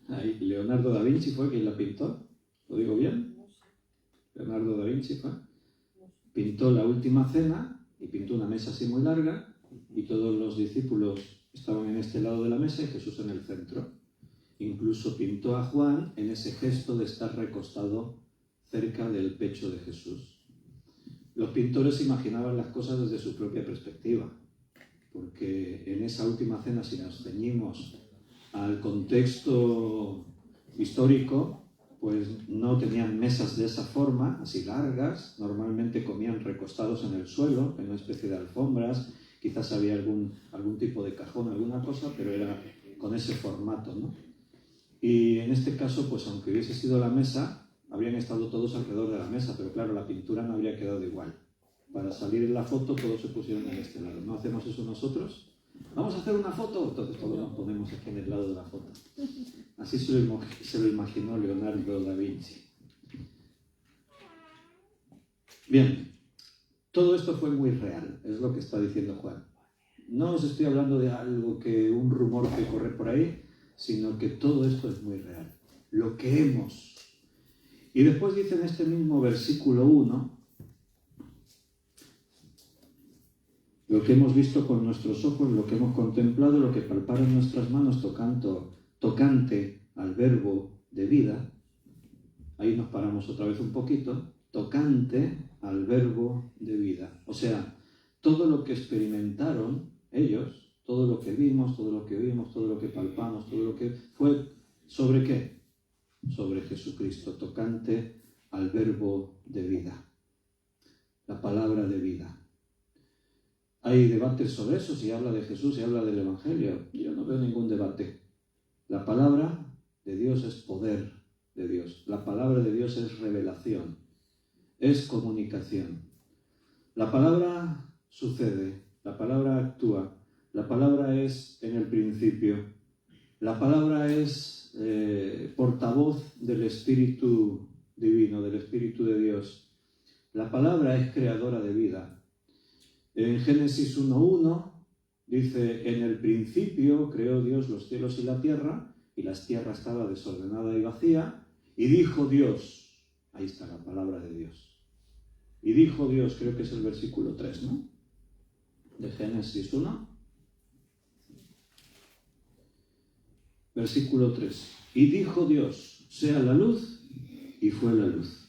Ahí, Leonardo da Vinci fue quien la pintó. ¿Lo digo bien? Leonardo da Vinci fue. Pintó la última cena y pintó una mesa así muy larga y todos los discípulos estaban en este lado de la mesa y Jesús en el centro. Incluso pintó a Juan en ese gesto de estar recostado cerca del pecho de Jesús. Los pintores imaginaban las cosas desde su propia perspectiva, porque en esa última cena, si nos ceñimos al contexto histórico, pues no tenían mesas de esa forma, así largas. Normalmente comían recostados en el suelo, en una especie de alfombras. Quizás había algún tipo de cajón, alguna cosa, pero era con ese formato, ¿no? Y en este caso, pues aunque hubiese sido la mesa, habrían estado todos alrededor de la mesa, pero claro, la pintura no habría quedado igual. Para salir en la foto, todos se pusieron en este lado. ¿No hacemos eso nosotros? ¿Vamos a hacer una foto? Entonces todos nos ponemos aquí en el lado de la foto. Así se lo imaginó Leonardo da Vinci. Bien, todo esto fue muy real, es lo que está diciendo Juan. No os estoy hablando de algo un rumor que corre por ahí, sino que todo esto es muy real. Lo que hemos. Y después dice en este mismo versículo 1, lo que hemos visto con nuestros ojos, lo que hemos contemplado, lo que palparon nuestras manos tocante al verbo de vida. Ahí nos paramos otra vez un poquito. Tocante al verbo de vida. O sea, todo lo que experimentaron ellos, todo lo que vimos, todo lo que oímos, todo lo que palpamos, todo lo que fue, ¿sobre qué? Sobre Jesucristo, tocante al verbo de vida. La palabra de vida. Hay debates sobre eso, si habla de Jesús, si habla del Evangelio. Yo no veo ningún debate. La palabra de Dios es poder de Dios. La palabra de Dios es revelación, es comunicación. La palabra sucede, la palabra actúa, la palabra es en el principio, la palabra es portavoz del Espíritu Divino, del Espíritu de Dios. La palabra es creadora de vida. En Génesis 1:1 dice, en el principio creó Dios los cielos y la tierra estaba desordenada y vacía, y dijo Dios, ahí está la palabra de Dios, y dijo Dios, creo que es el versículo 3, ¿no? De Génesis 1. Versículo 3. Y dijo Dios, sea la luz, y fue la luz.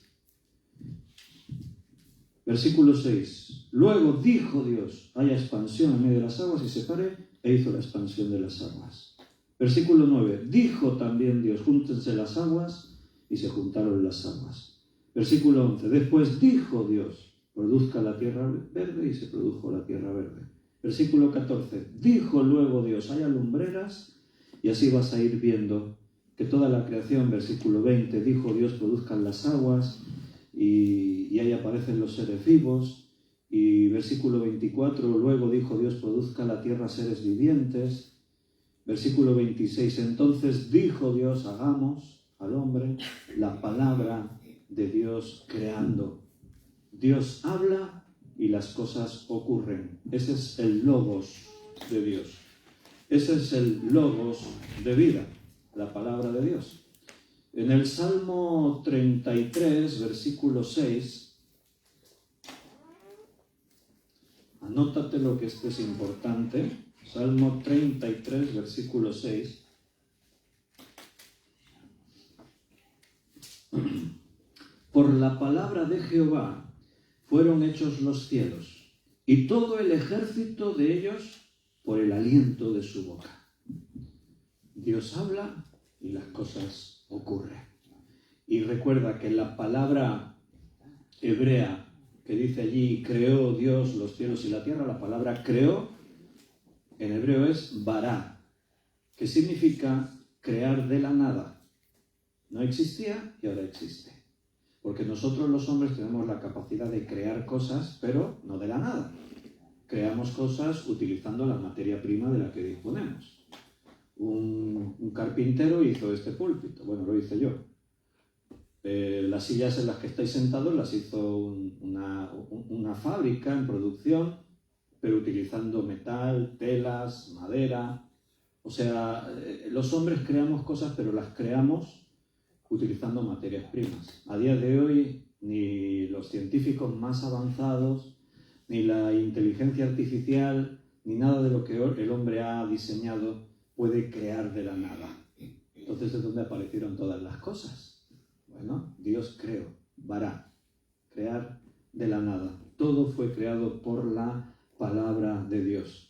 Versículo 6. Luego dijo Dios, haya expansión en medio de las aguas, y separe, e hizo la expansión de las aguas. Versículo 9. Dijo también Dios, júntense las aguas, y se juntaron las aguas. Versículo 11. Después dijo Dios, produzca la tierra verde, y se produjo la tierra verde. Versículo 14. Dijo luego Dios, haya lumbreras, y así vas a ir viendo que toda la creación, versículo 20, dijo Dios, produzcan las aguas, y ahí aparecen los seres vivos. Y versículo 24, luego dijo Dios, produzca la tierra seres vivientes. Versículo 26, entonces dijo Dios, hagamos al hombre, la palabra de Dios creando. Dios habla y las cosas ocurren. Ese es el logos de Dios. Ese es el logos de vida, la palabra de Dios. En el Salmo 33, versículo 6, anótate lo que esto es importante. Salmo 33, versículo 6. Por la palabra de Jehová fueron hechos los cielos, y todo el ejército de ellos por el aliento de su boca. Dios habla y las cosas ocurren. Y recuerda que la palabra hebrea que dice allí, creó Dios los cielos y la tierra, la palabra creó en hebreo es bará, que significa crear de la nada. No existía y ahora existe. Porque nosotros los hombres tenemos la capacidad de crear cosas, pero no de la nada. Creamos cosas utilizando la materia prima de la que disponemos. Un carpintero hizo este púlpito, bueno, lo hice yo. Las sillas en las que estáis sentados las hizo una fábrica en producción, pero utilizando metal, telas, madera. O sea, los hombres creamos cosas, pero las creamos utilizando materias primas. A día de hoy, ni los científicos más avanzados, ni la inteligencia artificial, ni nada de lo que el hombre ha diseñado puede crear de la nada. Entonces, ¿de dónde aparecieron todas las cosas? Bueno, Dios creó, bará, crear de la nada. Todo fue creado por la palabra de Dios.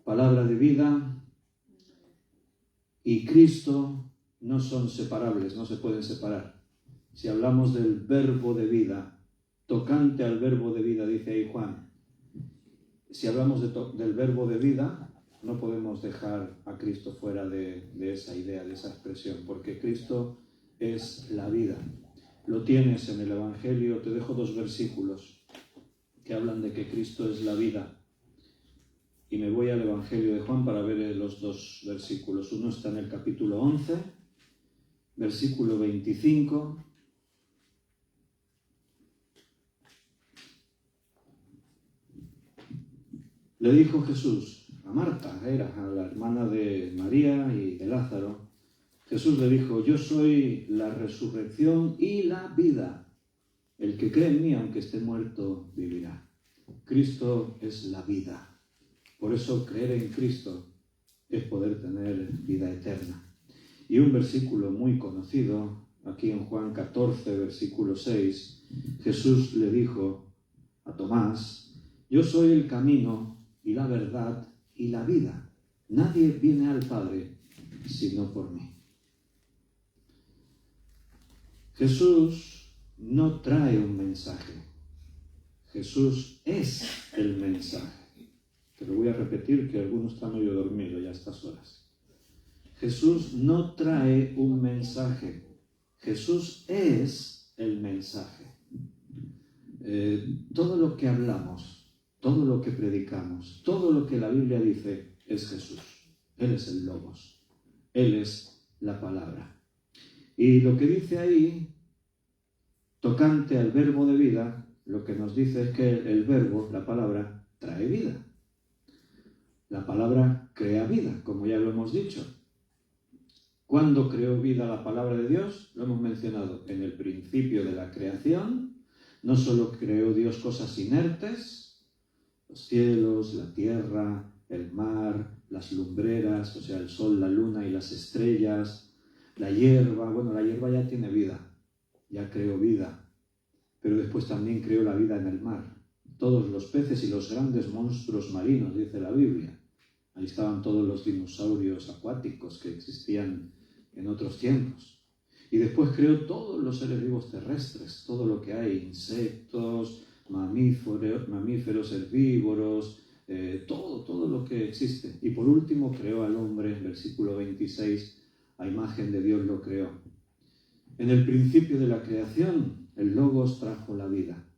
Palabra de vida y Cristo no son separables, no se pueden separar. Si hablamos del verbo de vida, tocante al verbo de vida, dice ahí Juan, si hablamos del verbo de vida, no podemos dejar a Cristo fuera de esa idea, de esa expresión, porque Cristo es la vida. Lo tienes en el Evangelio, te dejo 2 versículos que hablan de que Cristo es la vida. Y me voy al Evangelio de Juan para ver los 2 versículos. Uno está en el capítulo 11, versículo 25. Le dijo Jesús a Marta, era a la hermana de María y de Lázaro. Jesús le dijo, yo soy la resurrección y la vida. El que cree en mí, aunque esté muerto, vivirá. Cristo es la vida. Por eso creer en Cristo es poder tener vida eterna. Y un versículo muy conocido, aquí en Juan 14, versículo 6, Jesús le dijo a Tomás, yo soy el camino y la verdad y la vida. Nadie viene al Padre sino por mí. Jesús no trae un mensaje. Jesús es el mensaje. Te lo voy a repetir, que algunos están medio dormidos ya a estas horas. Jesús no trae un mensaje. Jesús es el mensaje. Todo lo que hablamos, todo lo que predicamos, todo lo que la Biblia dice es Jesús. Él es el Logos. Él es la palabra. Y lo que dice ahí, tocante al verbo de vida, lo que nos dice es que el verbo, la palabra, trae vida. La palabra crea vida, como ya lo hemos dicho. ¿Cuándo creó vida la palabra de Dios? Lo hemos mencionado en el principio de la creación. No solo creó Dios cosas inertes, los cielos, la tierra, el mar, las lumbreras, o sea, el sol, la luna y las estrellas, la hierba. Bueno, la hierba ya tiene vida, ya creó vida, pero después también creó la vida en el mar. Todos los peces y los grandes monstruos marinos, dice la Biblia. Ahí estaban todos los dinosaurios acuáticos que existían en otros tiempos. Y después creó todos los seres vivos terrestres, todo lo que hay, insectos, mamíferos, herbívoros, todo lo que existe. Y por último creó al hombre, en versículo 26, a imagen de Dios lo creó. En el principio de la creación, el Logos trajo la vida.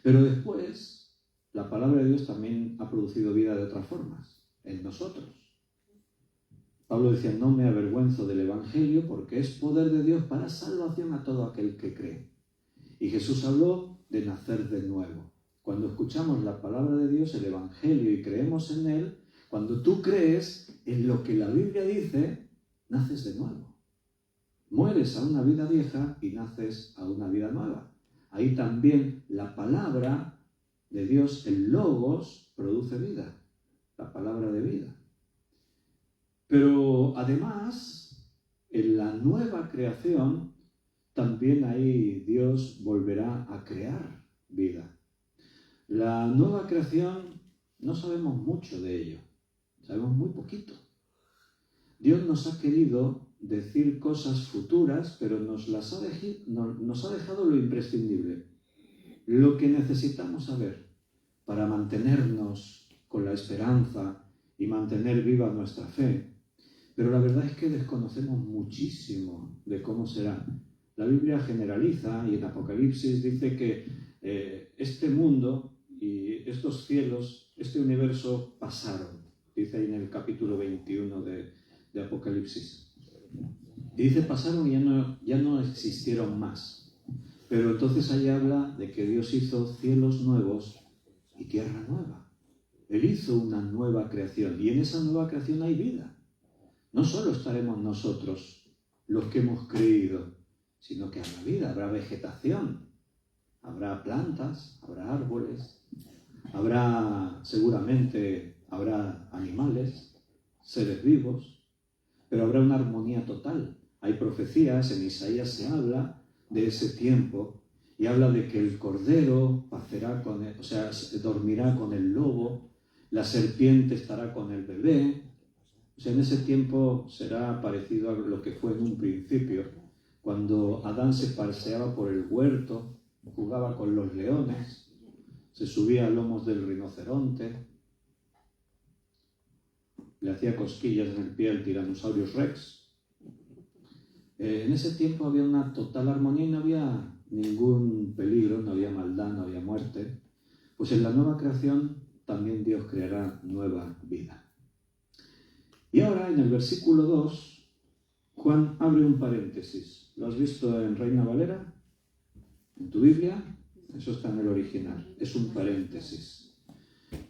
Pero después, la palabra de Dios también ha producido vida de otras formas, en nosotros. Pablo decía, no me avergüenzo del Evangelio porque es poder de Dios para salvación a todo aquel que cree. Y Jesús habló de nacer de nuevo. Cuando escuchamos la palabra de Dios, el Evangelio, y creemos en él, cuando tú crees en lo que la Biblia dice, naces de nuevo. Mueres a una vida vieja y naces a una vida nueva. Ahí también la palabra de Dios, el Logos, produce vida. La palabra de vida. Pero además, en la nueva creación, también ahí Dios volverá a crear vida. La nueva creación no sabemos mucho de ello, sabemos muy poquito. Dios nos ha querido decir cosas futuras, pero nos ha dejado lo imprescindible, lo que necesitamos saber para mantenernos con la esperanza y mantener viva nuestra fe. Pero la verdad es que desconocemos muchísimo de cómo será. La Biblia generaliza y en Apocalipsis dice que este mundo y estos cielos, este universo pasaron. Dice ahí en el capítulo 21 de Apocalipsis. Y dice pasaron y ya no existieron más. Pero entonces ahí habla de que Dios hizo cielos nuevos y tierra nueva. Él hizo una nueva creación y en esa nueva creación hay vida. No solo estaremos nosotros, los que hemos creído, sino que habrá vida, habrá vegetación, habrá plantas, habrá árboles, seguramente habrá animales, seres vivos, pero habrá una armonía total. Hay profecías, en Isaías se habla de ese tiempo y habla de que el cordero dormirá con el lobo, la serpiente estará con el bebé. O sea, en ese tiempo será parecido a lo que fue en un principio, cuando Adán se paseaba por el huerto, jugaba con los leones, se subía a lomos del rinoceronte, le hacía cosquillas en el pie al Tyrannosaurus Rex. En ese tiempo había una total armonía y no había ningún peligro, no había maldad, no había muerte. Pues en la nueva creación también Dios creará nueva vida. Y ahora, en el versículo 2, Juan abre un paréntesis. ¿Lo has visto en Reina Valera? ¿En tu Biblia? Eso está en el original. Es un paréntesis.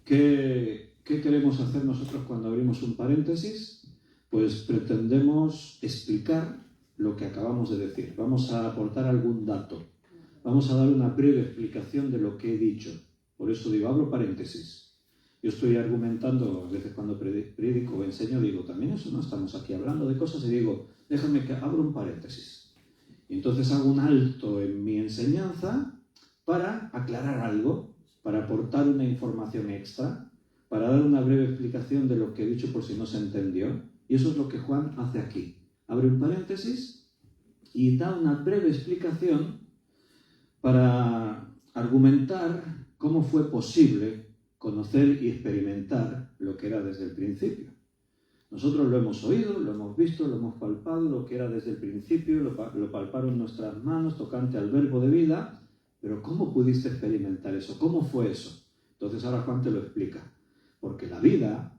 ¿Qué queremos hacer nosotros cuando abrimos un paréntesis? Pues pretendemos explicar lo que acabamos de decir. Vamos a aportar algún dato. Vamos a dar una breve explicación de lo que he dicho. Por eso digo, abro paréntesis. Yo estoy argumentando, a veces cuando predico o enseño, digo, también eso, ¿no? Estamos aquí hablando de cosas y digo, déjame que abro un paréntesis. Y entonces hago un alto en mi enseñanza para aclarar algo, para aportar una información extra, para dar una breve explicación de lo que he dicho por si no se entendió. Y eso es lo que Juan hace aquí. Abre un paréntesis y da una breve explicación para argumentar cómo fue posible, conocer y experimentar lo que era desde el principio. Nosotros lo hemos oído, lo hemos visto, lo hemos palpado, lo que era desde el principio, lo palparon nuestras manos tocante al verbo de vida, pero ¿cómo pudiste experimentar eso? ¿Cómo fue eso? Entonces ahora Juan te lo explica. Porque la vida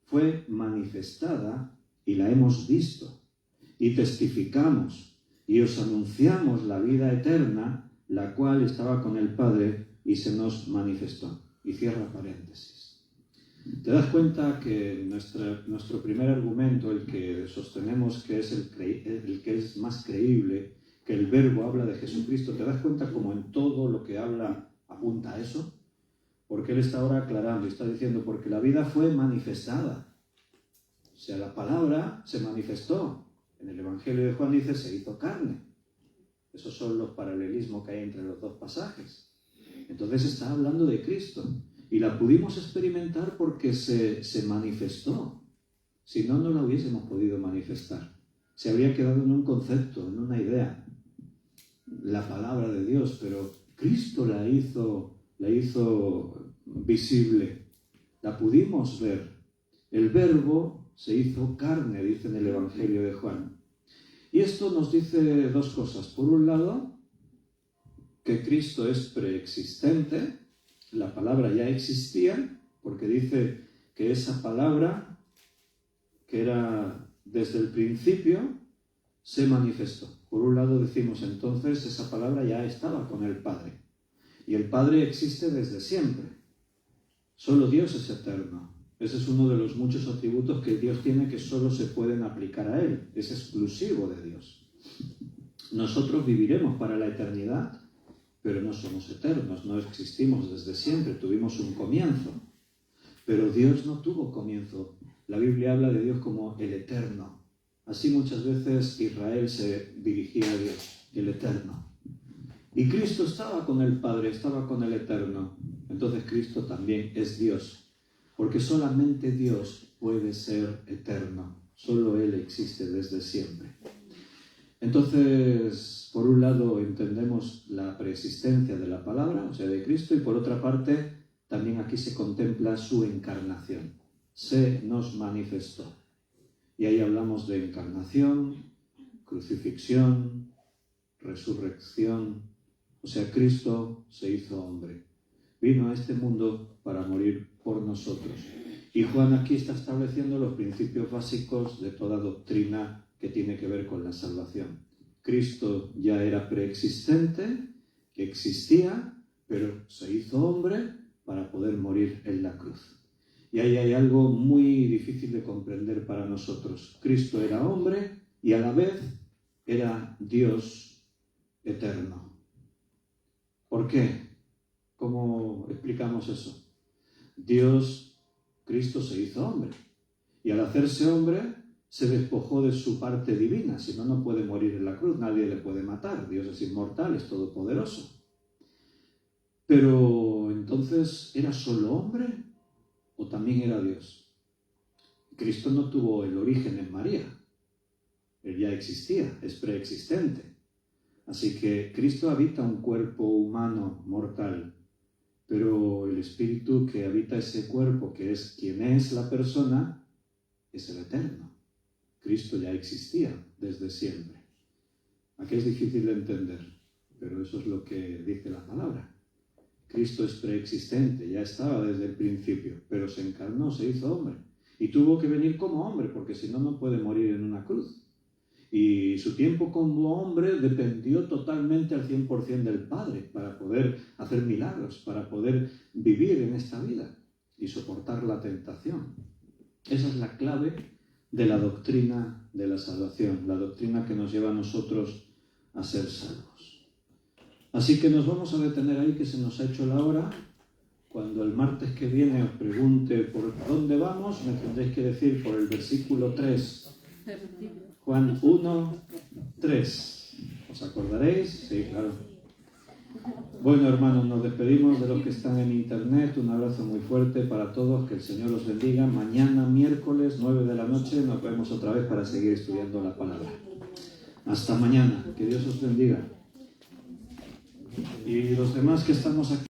fue manifestada y la hemos visto, y testificamos, y os anunciamos la vida eterna, la cual estaba con el Padre y se nos manifestó. Y cierra paréntesis. Te das cuenta que nuestro primer argumento, el que sostenemos que es el que es más creíble, que el verbo habla de Jesucristo, ¿te das cuenta como en todo lo que habla apunta a eso? Porque él está ahora aclarando y está diciendo, porque la vida fue manifestada. O sea, la palabra se manifestó. En el Evangelio de Juan dice, se hizo carne. Esos son los paralelismos que hay entre los dos pasajes. Entonces está hablando de Cristo. Y la pudimos experimentar porque se manifestó. Si no, no la hubiésemos podido manifestar. Se habría quedado en un concepto, en una idea. La palabra de Dios, pero Cristo la hizo visible. La pudimos ver. El verbo se hizo carne, dice en el Evangelio de Juan. Y esto nos dice dos cosas. Por un lado, que Cristo es preexistente. La palabra ya existía, porque dice que esa palabra, que era desde el principio, se manifestó. Por un lado decimos entonces, esa palabra ya estaba con el Padre. Y el Padre existe desde siempre. Solo Dios es eterno. Ese es uno de los muchos atributos que Dios tiene que solo se pueden aplicar a Él. Es exclusivo de Dios. Nosotros viviremos para la eternidad, pero no somos eternos, no existimos desde siempre, tuvimos un comienzo. Pero Dios no tuvo comienzo. La Biblia habla de Dios como el eterno. Así muchas veces Israel se dirigía a Dios, el eterno. Y Cristo estaba con el Padre, estaba con el eterno. Entonces Cristo también es Dios. Porque solamente Dios puede ser eterno. Solo Él existe desde siempre. Entonces, por un lado entendemos la preexistencia de la palabra, o sea, de Cristo, y por otra parte, también aquí se contempla su encarnación. Se nos manifestó. Y ahí hablamos de encarnación, crucifixión, resurrección. O sea, Cristo se hizo hombre. Vino a este mundo para morir por nosotros. Y Juan aquí está estableciendo los principios básicos de toda doctrina que tiene que ver con la salvación. Cristo ya era preexistente, existía, pero se hizo hombre para poder morir en la cruz. Y ahí hay algo muy difícil de comprender para nosotros. Cristo era hombre y a la vez era Dios eterno. ¿Por qué? ¿Cómo explicamos eso? Cristo se hizo hombre. Y al hacerse hombre, se despojó de su parte divina. Si no, no puede morir en la cruz. Nadie le puede matar. Dios es inmortal, es todopoderoso. Pero, entonces, ¿era solo hombre o también era Dios? Cristo no tuvo el origen en María. Él ya existía, es preexistente. Así que Cristo habita un cuerpo humano mortal, pero el espíritu que habita ese cuerpo, que es quien es la persona, es el eterno. Cristo ya existía desde siempre. Aquí es difícil de entender, pero eso es lo que dice la palabra. Cristo es preexistente, ya estaba desde el principio, pero se encarnó, se hizo hombre. Y tuvo que venir como hombre, porque si no, no puede morir en una cruz. Y su tiempo como hombre dependió totalmente al 100% del Padre para poder hacer milagros, para poder vivir en esta vida y soportar la tentación. Esa es la clave de la doctrina de la salvación, la doctrina que nos lleva a nosotros a ser salvos. Así que nos vamos a detener ahí, que se nos ha hecho la hora. Cuando el martes que viene os pregunte por dónde vamos, me tendréis que decir por el versículo 3. Juan 1, 3. ¿Os acordaréis? Sí, claro. Bueno, hermanos, nos despedimos de los que están en internet. Un abrazo muy fuerte para todos. Que el Señor os bendiga. Mañana, miércoles, 9 de la noche, nos vemos otra vez para seguir estudiando la palabra. Hasta mañana. Que Dios os bendiga. Y los demás que estamos aquí.